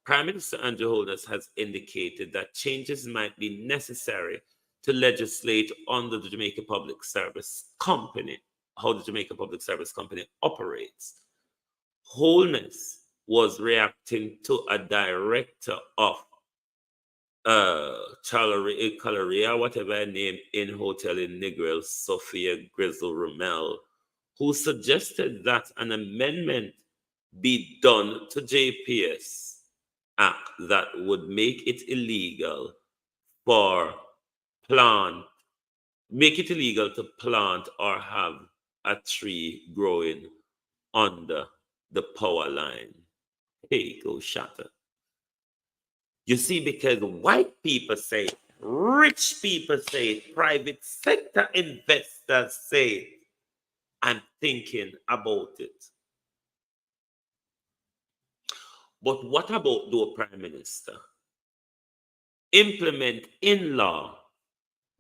Prime Minister Andrew Holness has indicated that changes might be necessary to legislate under the Jamaica Public Service Company, how the Jamaica Public Service Company operates. Holness was reacting to a director of Caloria, whatever her name, in hotel in Negril, Sophia Grizzle Rommel, who suggested that an amendment be done to JPS Act that would make it illegal to plant or have a tree growing under the power line. Hey, go shatter. You see, because white people say it, rich people say it, private sector investors say it, I'm thinking about it. But what about the Prime Minister? Implement in law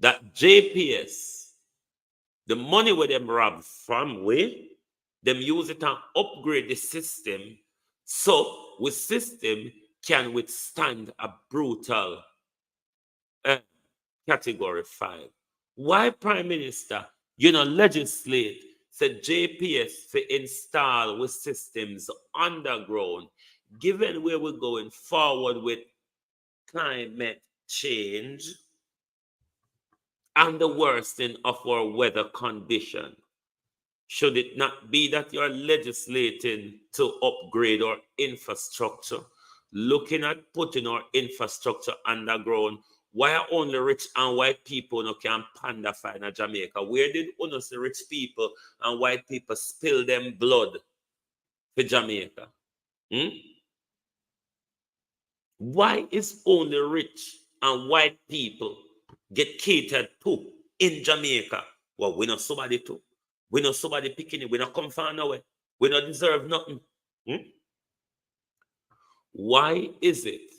that JPS, the money where them rob from where, them use it and upgrade the system so the system can withstand a brutal category 5. Why Prime Minister, legislate said JPS to install with systems underground, given where we're going forward with climate change and the worsening of our weather condition? Should it not be that you're legislating to upgrade our infrastructure, looking at putting our infrastructure underground? Why are only rich and white people no can panda find in Jamaica? Where did honestly rich people and white people spill them blood for Jamaica? Why is only rich and white people get catered to in Jamaica? Well, we know somebody too. We know somebody picking it. We not come from nowhere. We not deserve nothing. Why is it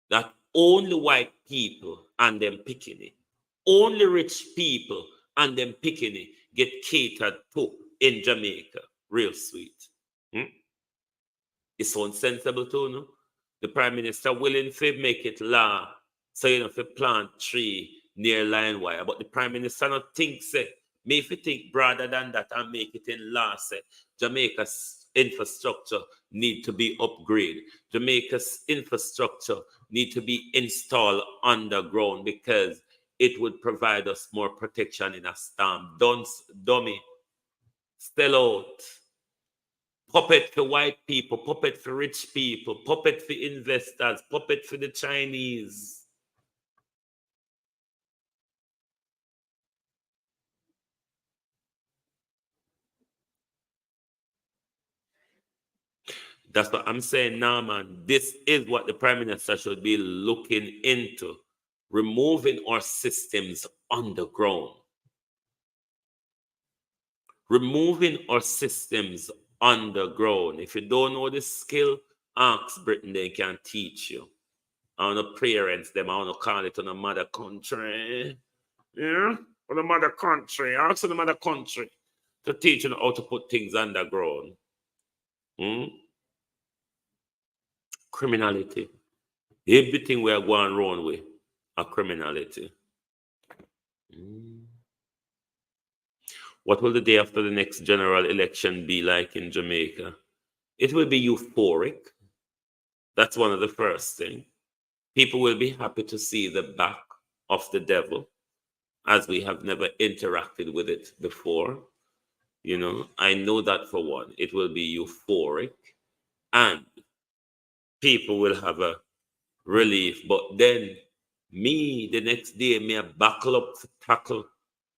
that only white people and them picking it, only rich people and them picking it get catered to in Jamaica? Real sweet. It's unsensible too, no? The Prime Minister willing to make it law, so to plant tree near line wire. But the Prime Minister not think say, me if you think broader than that and make it in law say, Jamaica's infrastructure need to be upgraded. Jamaica's infrastructure need to be installed underground because it would provide us more protection in a storm. Don't dummy. Sell out. Puppet for white people, puppet for rich people, puppet for investors, puppet for the Chinese. That's what I'm saying now, man. This is what the Prime Minister should be looking into. Removing our systems underground. Removing our systems underground. If you don't know this skill, ask Britain, they can teach you. I want to parents them, I want to call it on the mother country. Yeah? On the mother country. Ask the mother country to teach you how to put things underground. Criminality. Everything we are going wrong with are criminality. What will the day after the next general election be like in Jamaica? It will be euphoric. That's one of the first things. People will be happy to see the back of the devil, as we have never interacted with it before. I know that for one. It will be euphoric and people will have a relief. But then the next day, me buckle up to tackle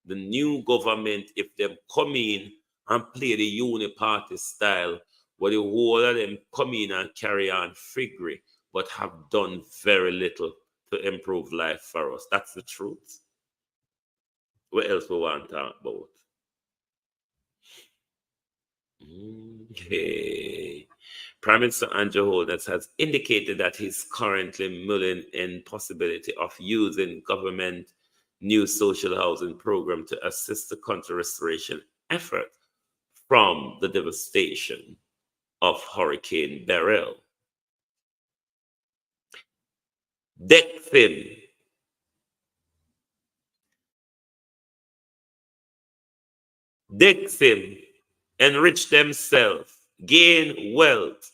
the new government if them come in and play the uni-party style, where the whole of them come in and carry on friggery, but have done very little to improve life for us. That's the truth. What else we want to talk about? Okay. Prime Minister Andrew Holness has indicated that he's currently mulling in possibility of using government new social housing program to assist the country restoration effort from the devastation of Hurricane Beryl. Dexim enrich themselves, gain wealth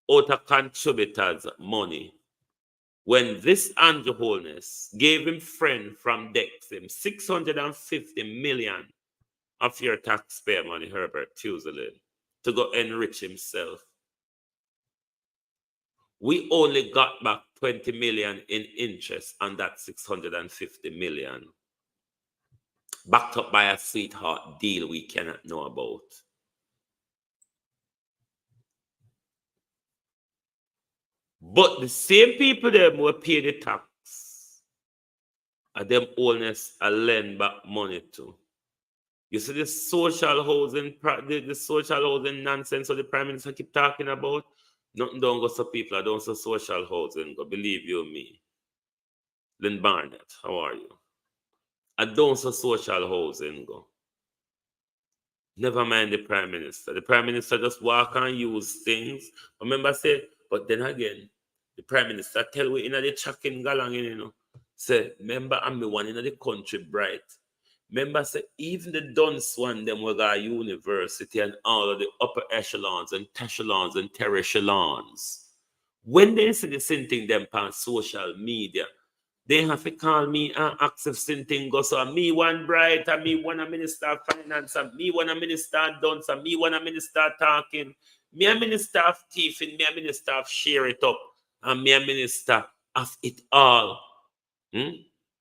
out of contributors' money. When this Andrew Holness gave him friend from Dexim 650 million of your taxpayer money, Herbert Tuesday, to go enrich himself. We only got back 20 million in interest on that 650 million. Backed up by a sweetheart deal we cannot know about. But the same people them will pay the tax, and them owners a lend back money to. You see the social housing, the social housing nonsense that the Prime Minister keep talking about? Nothing don't go so people, I don't say social housing, go believe you me. Lynn Barnett, how are you? I don't say social housing go. Never mind the Prime Minister. The Prime Minister just walk and use things. Remember say, but then again, the Prime Minister tell we in the checking galang, you know. Say, remember I'm the one in the country bright. Remember say, even the dunce one, them we got university and all of the upper echelons and echelons and terrestrialons. When they see the same thing them on social media, they have to call me and ask if something goes on. Me one bright, and me one a minister of finance, and me one a minister of dunce, and me one a minister of talking. Me a minister of thieving, me a minister of share it up, and me a minister of it all.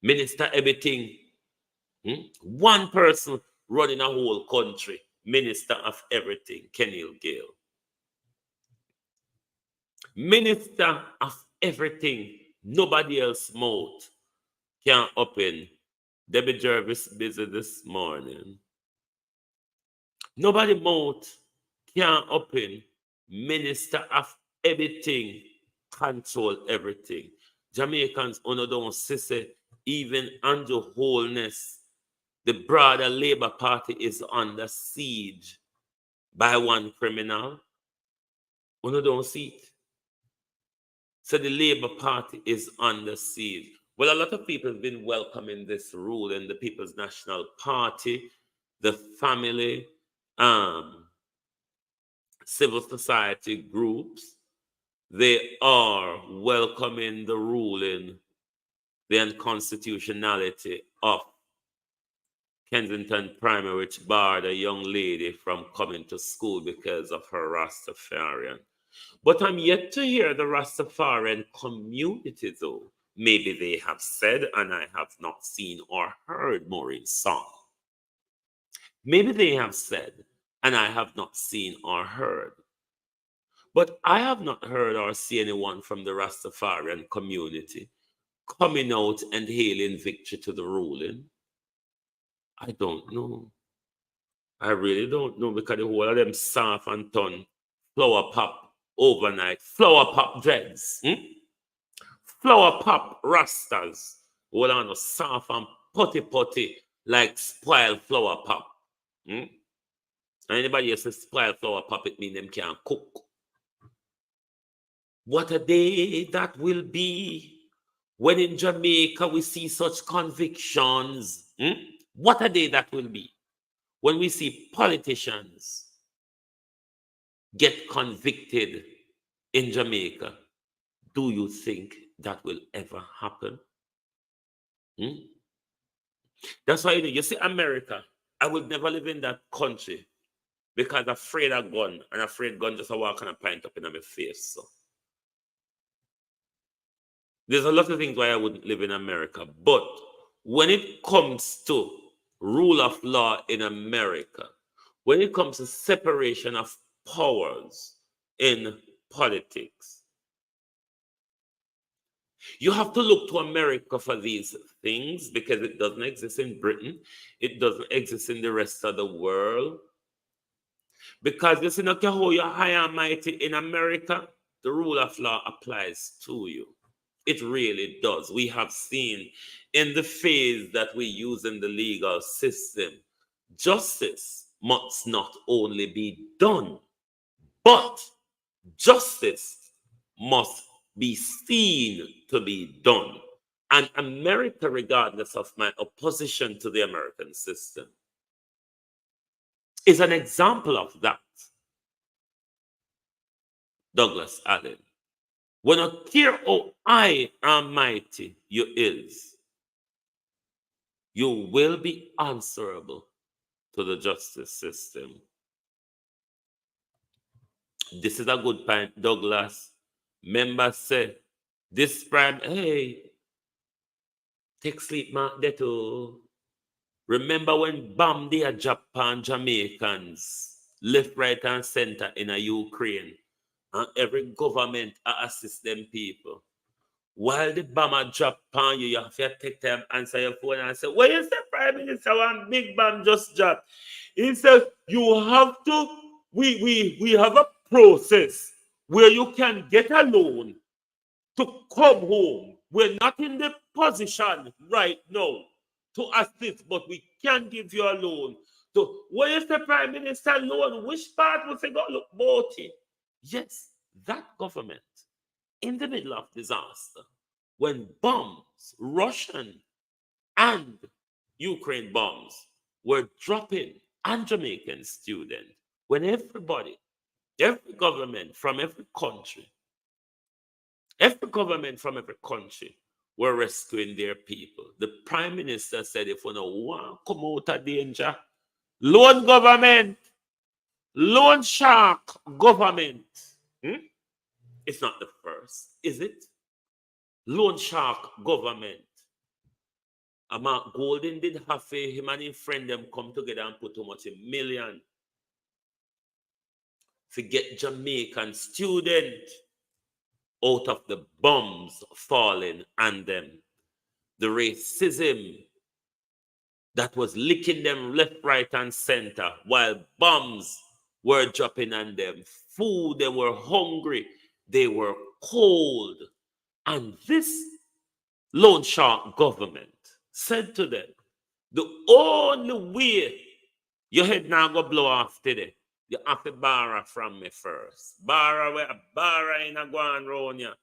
Minister everything. One person running a whole country. Minister of everything, Kenil Gale. Minister of everything. Nobody else mouth can open. Debbie Jervis busy this morning. Nobody mouth can open. Minister of everything control everything. Jamaicans don't say even under wholeness, the broader Labour Party is under siege by one criminal. Don't see it. So the Labour Party is under siege. Well, a lot of people have been welcoming this rule in the People's National Party, the family, civil society groups. They are welcoming the ruling, the unconstitutionality of Kensington Primary, which barred a young lady from coming to school because of her Rastafarian. But I'm yet to hear the Rastafarian community, though. Maybe they have said, and I have not seen or heard Maureen's song. Maybe they have said, and I have not seen or heard. But I have not heard or seen anyone from the Rastafarian community coming out and hailing victory to the ruling. I don't know. I really don't know, because the whole of them soft and ton flower pop overnight, flower pop dreads, flower pop rastas, all on soft and putty like spoiled flower pop. Anybody else says spoiled flower pop, it means them can't cook. What a day that will be when in Jamaica we see such convictions. What a day that will be when we see politicians get convicted in Jamaica. Do you think that will ever happen? That's why you see America. I would never live in that country because I'm afraid of gun, and afraid gun just a walk and a pint up in my face. So there's a lot of things why I wouldn't live in America. But when it comes to rule of law in America, when it comes to separation of powers in politics, you have to look to America for these things, because it doesn't exist in Britain. It doesn't exist in the rest of the world. Because you see, not how you're high and mighty in America, the rule of law applies to you. It really does. We have seen in the phase that we use in the legal system, justice must not only be done, but justice must be seen to be done. And America, regardless of my opposition to the American system, is an example of that. Douglas Allen. When I care how high and mighty you is, you will be answerable to the justice system. This is a good point, Douglas. Members say, this prime, hey, take sleep, man, that too. Remember when Japan Jamaicans left, right, and center in a Ukraine, and every government assist them people. While the bomber drop on you, you have to take time, answer your phone and say, "Well, you say Prime Minister, one big bomb just dropped." He said, "You have to, we have a process where you can get a loan to come home. We're not in the position right now to assist, but we can give you a loan." So, what is the Prime Minister loan? Which part will say, "Go look, both it?" Yes, that government in the middle of disaster, when bombs, Russian and Ukraine bombs, were dropping on Jamaican students, when everybody, every government from every country were rescuing their people, the Prime Minister said, if we don't want to come out of danger, loan government, loan shark government. It's not the first, is it? Loan shark government. Mark Golden did have him and his friend them come together and put too much $1 million to get Jamaican student out of the bombs falling on them. The racism that was licking them left, right, and center while bombs were dropping on them. Food, they were hungry, they were cold. And this loan shark government said to them, the only way your head now go blow off today, you have to borrow from me first. Borrow in a guan round ya.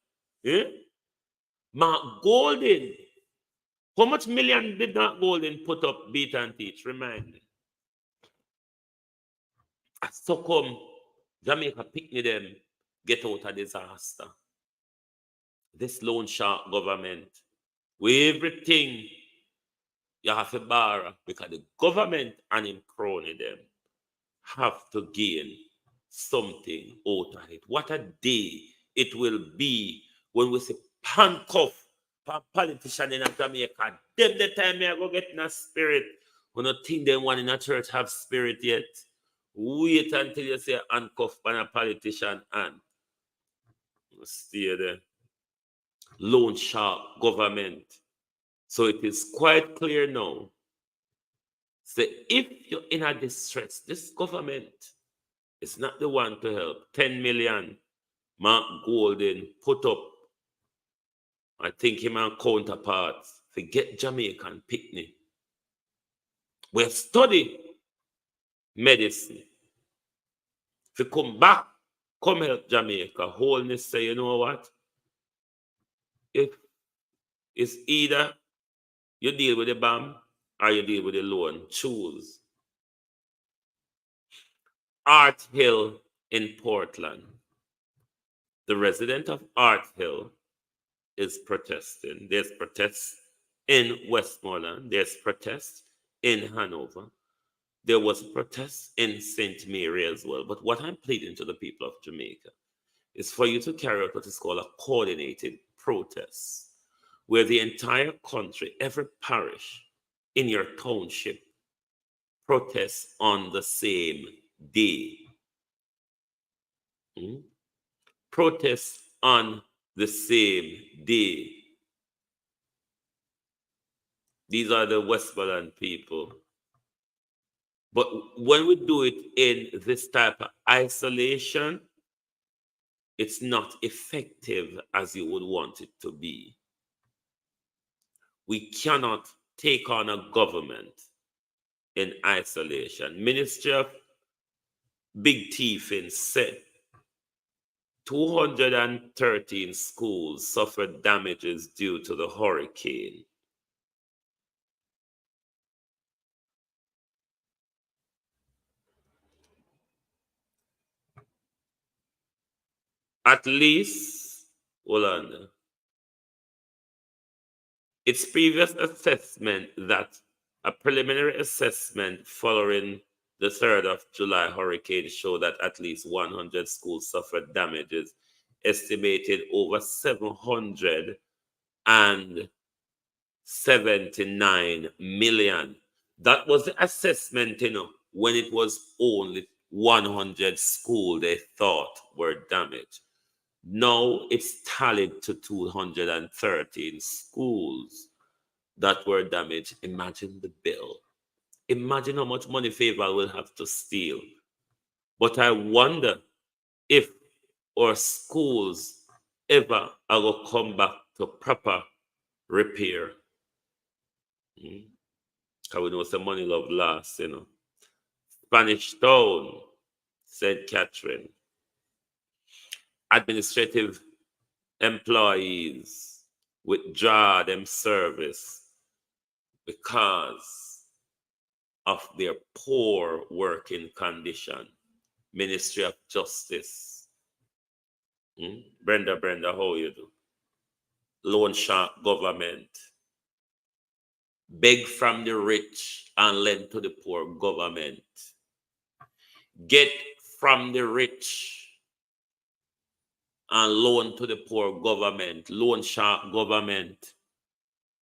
Eh? Mark Golden, how much million did that Golden put up, beat and teach? Remind me. So come Jamaica picnic them, get out of disaster. This loan shark government, with everything you have to borrow, because the government and in crony them have to gain something out of it. What a day it will be when we see handcuff for politician in Jamaica. Them the time I go get in a spirit. We not think them one in a church have spirit yet. Wait until you say handcuff on a politician and stay there. Loan shark government. So it is quite clear now. So if you're in a distress, this government is not the one to help. 10 million Mark Golden put up. I think him and counterparts to get Jamaican picnic. We study medicine. If you come back, come help Jamaica. Wholeness say, you know what? If it's either you deal with the bomb or you deal with the loan, choose. Art Hill in Portland. The resident of Art Hill is protesting. There's protests in Westmoreland. There's protests in Hanover. There was a protest in St. Mary as well. But what I'm pleading to the people of Jamaica is for you to carry out what is called a coordinated protest, where the entire country, every parish in your township, protests on the same day. Protests on the same day. These are the Westmoreland people. But when we do it in this type of isolation, it's not effective as you would want it to be. We cannot take on a government in isolation. Ministry of Big Thiefing said 213 schools suffered damages due to the hurricane. At least, hold on. Its previous assessment that a preliminary assessment following the 3rd of July hurricane showed that at least 100 schools suffered damages, estimated over 779 million. That was the assessment, when it was only 100 schools they thought were damaged. Now it's tallied to 213 schools that were damaged. Imagine the bill. Imagine how much money Favor will have to steal. But I wonder if our schools ever are going to come back to proper repair. Because we know some money love last, you know. Spanish Town, St. Catherine. Administrative employees withdraw them service because of their poor working condition. Ministry of Justice. Brenda, how you do? Loan shark government. Beg from the rich and lend to the poor government. Get from the rich and loan to the poor government. Loan shark government.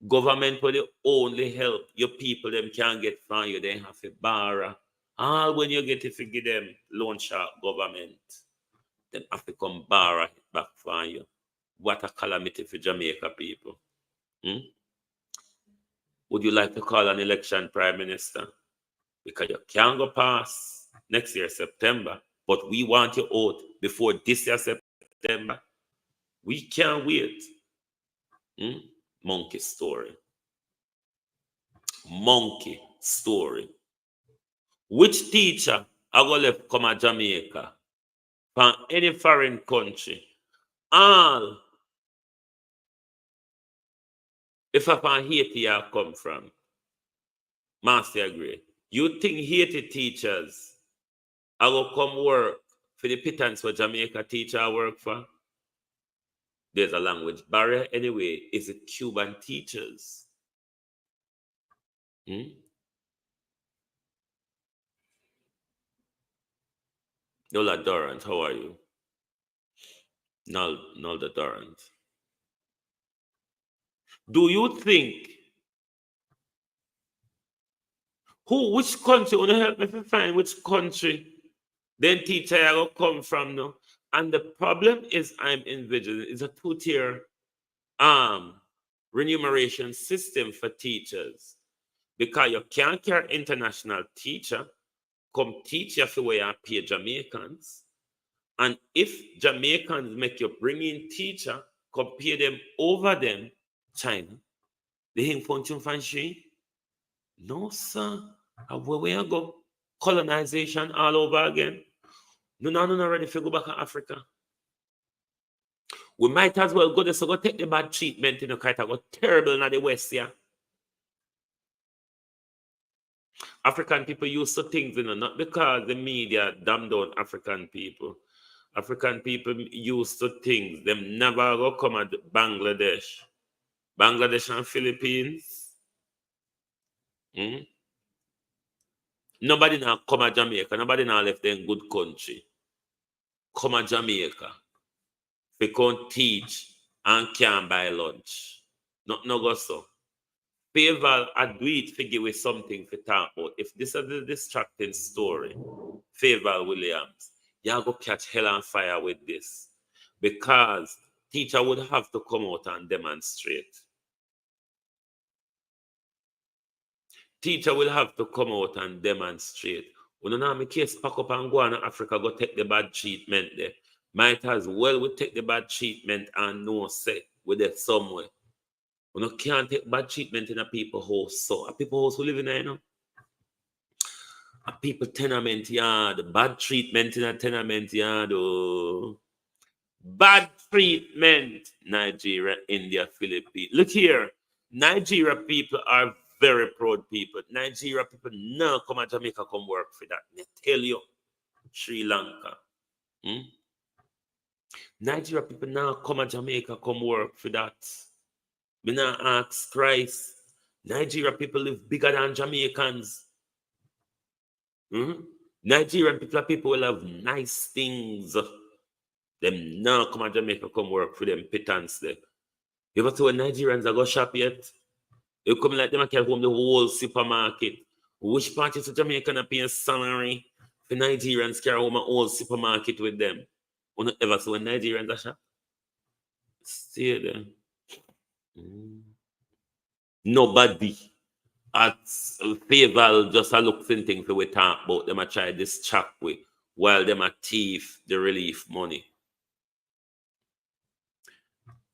Government will only help your people them can't get from you. They have to borrow. All when you get if you give them loan shark government, then have to come borrow it back from you. What a calamity for Jamaica people. Would you like to call an election prime minister? Because you can't go past next year, September, but we want you out before this year, September. We can't wait. Monkey story. Monkey story. Which teacher are going to left come to Jamaica from any foreign country? All if I from Haiti I come from, Master agree. You think Haiti teachers are going to come work for the pittance for Jamaica teacher work for? There's a language barrier anyway. Is it Cuban teachers? Nola Durant, how are you? Nolda Durant. Do you think which country, want to help me to find which country then teacher I will come from now? And the problem is I'm envisioning is a two-tier remuneration system for teachers. Because you can't carry international teacher come teach you for where you pay Jamaicans. And if Jamaicans make you bring in teacher, compare them over them, China, they ain't function fancy. No, sir. Where we go? Colonization all over again. No, ready to go back to Africa. We might as well go there, so go take the bad treatment in the kind of go terrible in the West, yeah. African people used to things, not because the media damn down African people. African people used to things. Them never go come at Bangladesh. Bangladesh and Philippines. Nobody now come at Jamaica. Nobody now left them good country. Come at Jamaica. They can't teach and can't buy lunch. No go so. Favor, I do it figure with something for talk about. If this is the distracting story, Favor Williams, you go catch hell on fire with this. Because teacher would have to come out and demonstrate. Teacher will have to come out and demonstrate. When you know my case pack up and go on to Africa, go take the bad treatment there. Might as well we take the bad treatment and no say with it somewhere. We can't take bad treatment in a people's house. So a people's house who live in there, you know. A people tenement yard, bad treatment in a tenement yard. Oh. Bad treatment. Nigeria, India, Philippines. Look here. Nigeria people are very proud people. Nigeria people now come to Jamaica come work for that. I tell you. Sri Lanka. Nigeria people now come to Jamaica come work for that. Me now ask Christ. Nigeria people live bigger than Jamaicans. Nigerian people will have nice things. Them now come to Jamaica come work for them pittance there. You ever see when Nigerians are go shop yet? You come like them and carry home the whole supermarket. Which part is Jamaican are paying salary The Nigerians carry home an old supermarket with them. You don't ever see when Nigerians are shop. Stay there. Nobody at Favor just a look in things we talk about them. I try this chap with while them a thief the relief money.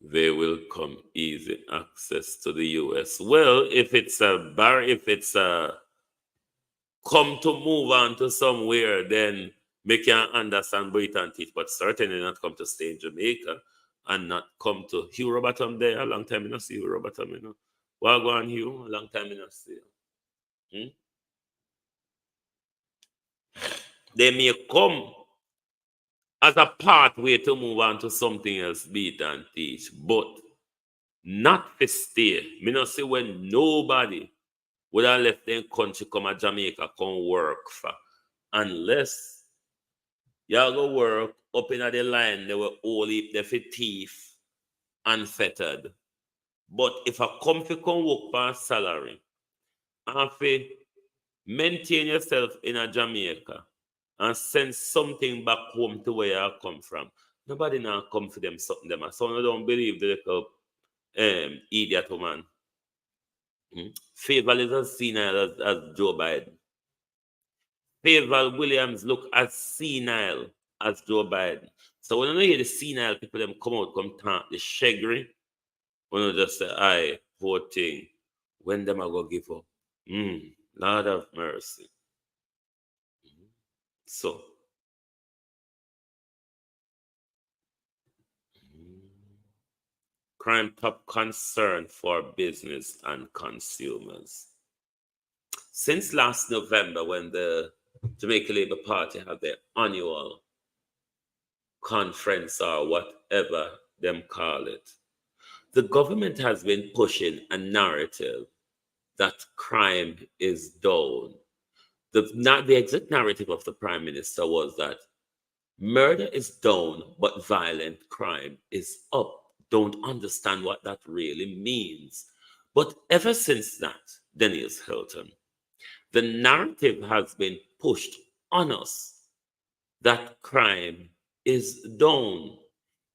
They will come easy access to the US. Well, if it's a come to move on to somewhere, then we can understand Britain teach, but certainly not come to stay in Jamaica and not come to Hugh Robertson there. A long time I not see Hugh Robertson, you know. Well, go on, Hugh. A long time I not see you. They may come as a pathway to move on to something else, beat and teach, but not to stay. Me not say when nobody would have left their country come to Jamaica come work for, unless y'all go work up in the line, they were all heap the for thief unfettered. But if I come to come work for a salary, and if maintain yourself in a Jamaica and send something back home to where you come from, nobody now come for them something them. So I don't believe the little idiot woman. Favor is as senile as Joe Biden. Favor Williams look as senile as Joe Biden. So when you hear the senile people them come out, come talk the shaggy, when you just say, "I voting," when them are gonna give up? Lord of mercy. So crime top concern for business and consumers. Since last November, when the Jamaica Labour Party had their annual conference or whatever them call it, the government has been pushing a narrative that crime is down. The exact narrative of the Prime Minister was that murder is down, but violent crime is up. Don't understand what that really means. But ever since that, Denise Hilton, the narrative has been pushed on us that crime is down.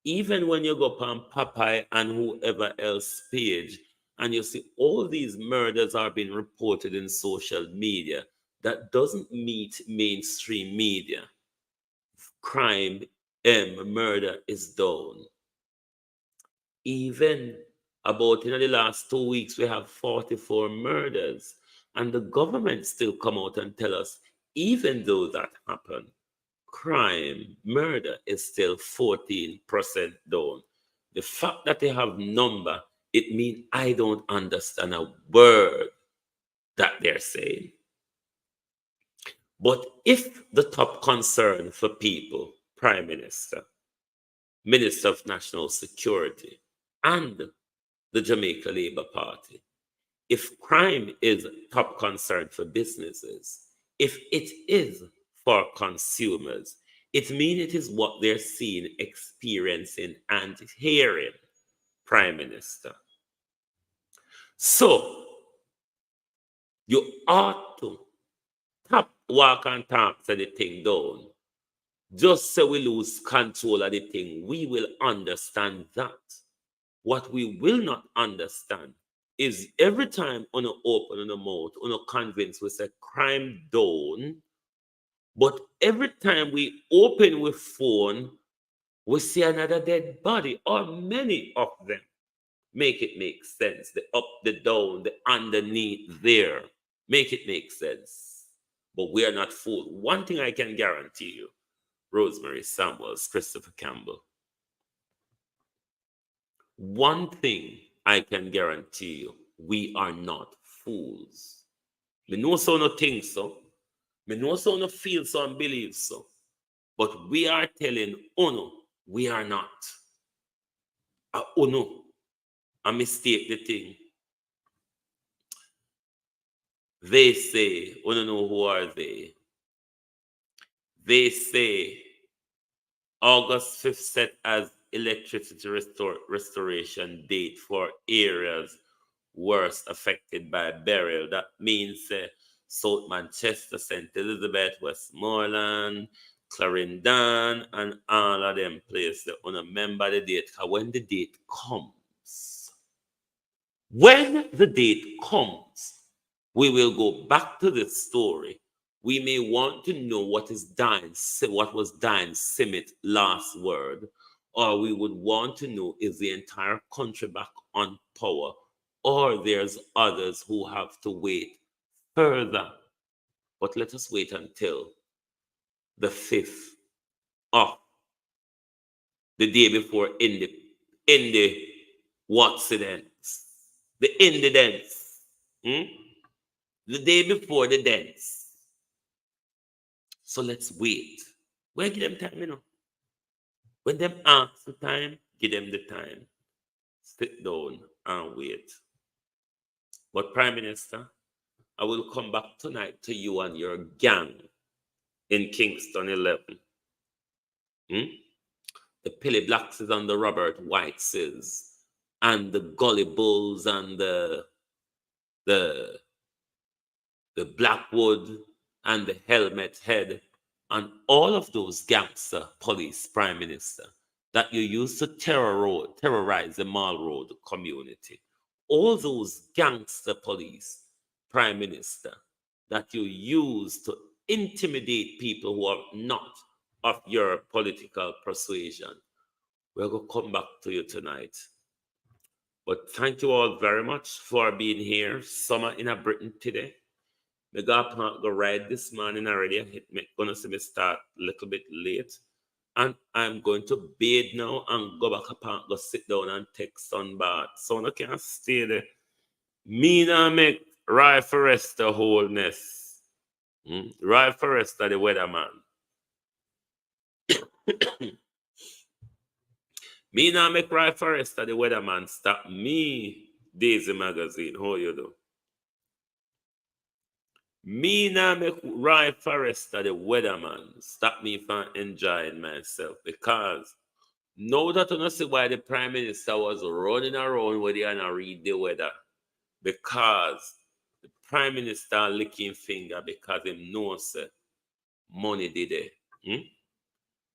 Even when you go on Popeye and whoever else page, and you see all these murders are being reported in social media, that doesn't meet mainstream media. Crime, murder is down. Even about in the last 2 weeks, we have 44 murders. And the government still come out and tell us, even though that happened, crime, murder is still 14% down. The fact that they have number, it means I don't understand a word that they're saying. But if the top concern for people, Prime Minister, Minister of National Security, and the Jamaica Labour Party, if crime is top concern for businesses, if it is for consumers, it means it is what they're seeing, experiencing, and hearing, Prime Minister. So, you ought to walk and talk to the thing down. Just so we lose control of the thing, we will understand that. What we will not understand is every time on a open on a mouth, on a convince we say crime down, but every time we open with phone, we see another dead body, or many of them. Make it make sense. The up, the down, the underneath there. Make it make sense. But we are not fooled. One thing I can guarantee you, Rosemary Samuels, Christopher Campbell. One thing I can guarantee you, we are not fools. Me know so no think so. Me know so no feel so and believe so. But we are telling Uno, we are not. Uno, I mistake the thing. They say, Uno know who are they? They say August 5th set as electricity restoration date for areas worst affected by burial. That means South Manchester, St. Elizabeth, Westmoreland, Clarendon, and all of them places. They want to remember the date. Because when the date comes, we will go back to the story. We may want to know what was Diane Smith's last word, or we would want to know, is the entire country back on power, or there's others who have to wait further. But let us wait until the 5th of the day before in the what's the dance? The dance. The day before the dance. So let's wait. Well, give them time, you know. When them ask the time, give them the time. Sit down and wait. But Prime Minister, I will come back tonight to you and your gang in Kingston 11. The Pilly Blackses and the Robert Whiteses and the Gully Bulls and the Blackwood and the Helmet Head and all of those gangster police, Prime Minister, that you used to terrorize the Mall Road community. All those gangster police, Prime Minister, that you use to intimidate people who are not of your political persuasion. We're going to come back to you tonight. But thank you all very much for being here. Summer in a Britain today. I got go ride this morning already. I'm going to see me start a little bit late. And I'm going to bathe now and go back up and go sit down and take sunbath. So I can't stay there. Me now make Ride Forest the wholeness. Ride Forest the weatherman. Me now make Ride Forest the weatherman. Stop me, Daisy Magazine. How you do? Me now make Ride Forest the weatherman. Stop me from enjoying myself. Because now that I don't see why the Prime Minister was running around with it and read the weather. Because the Prime Minister licking finger because him knows money did it.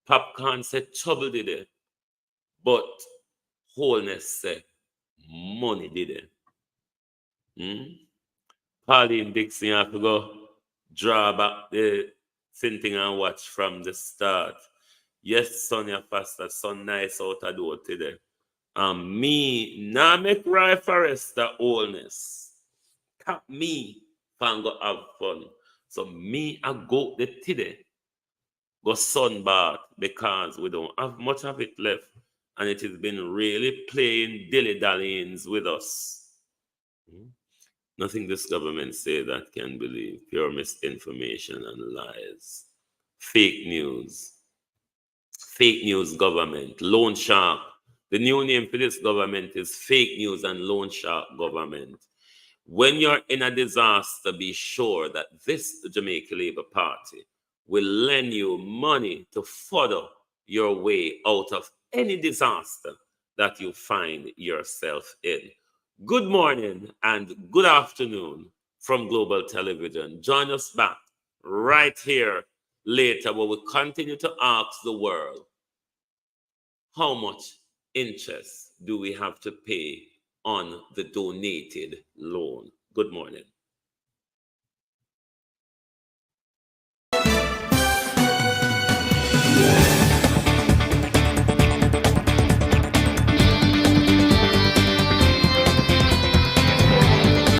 Popcorn said trouble did it. But wholeness said money did it. Pauline Dixon have to go draw back the thing and watch from the start. Yes, Sonia Foster, sun nice out of door today. And me, now make Ride Forest the wholeness. Cap me, fan go have fun. So me, I go the today. Go sunbath because we don't have much of it left. And it has been really playing dilly-dallyings with us. Nothing this government say that can believe. Pure misinformation and lies. Fake news. Fake news government. Loan shark. The new name for this government is fake news and loan shark government. When you're in a disaster, be sure that this Jamaican Labour Party will lend you money to further your way out of any disaster that you find yourself in. Good morning and good afternoon from Global Television. Join us back right here later where we continue to ask the world, how much interest do we have to pay on the donated loan? Good morning.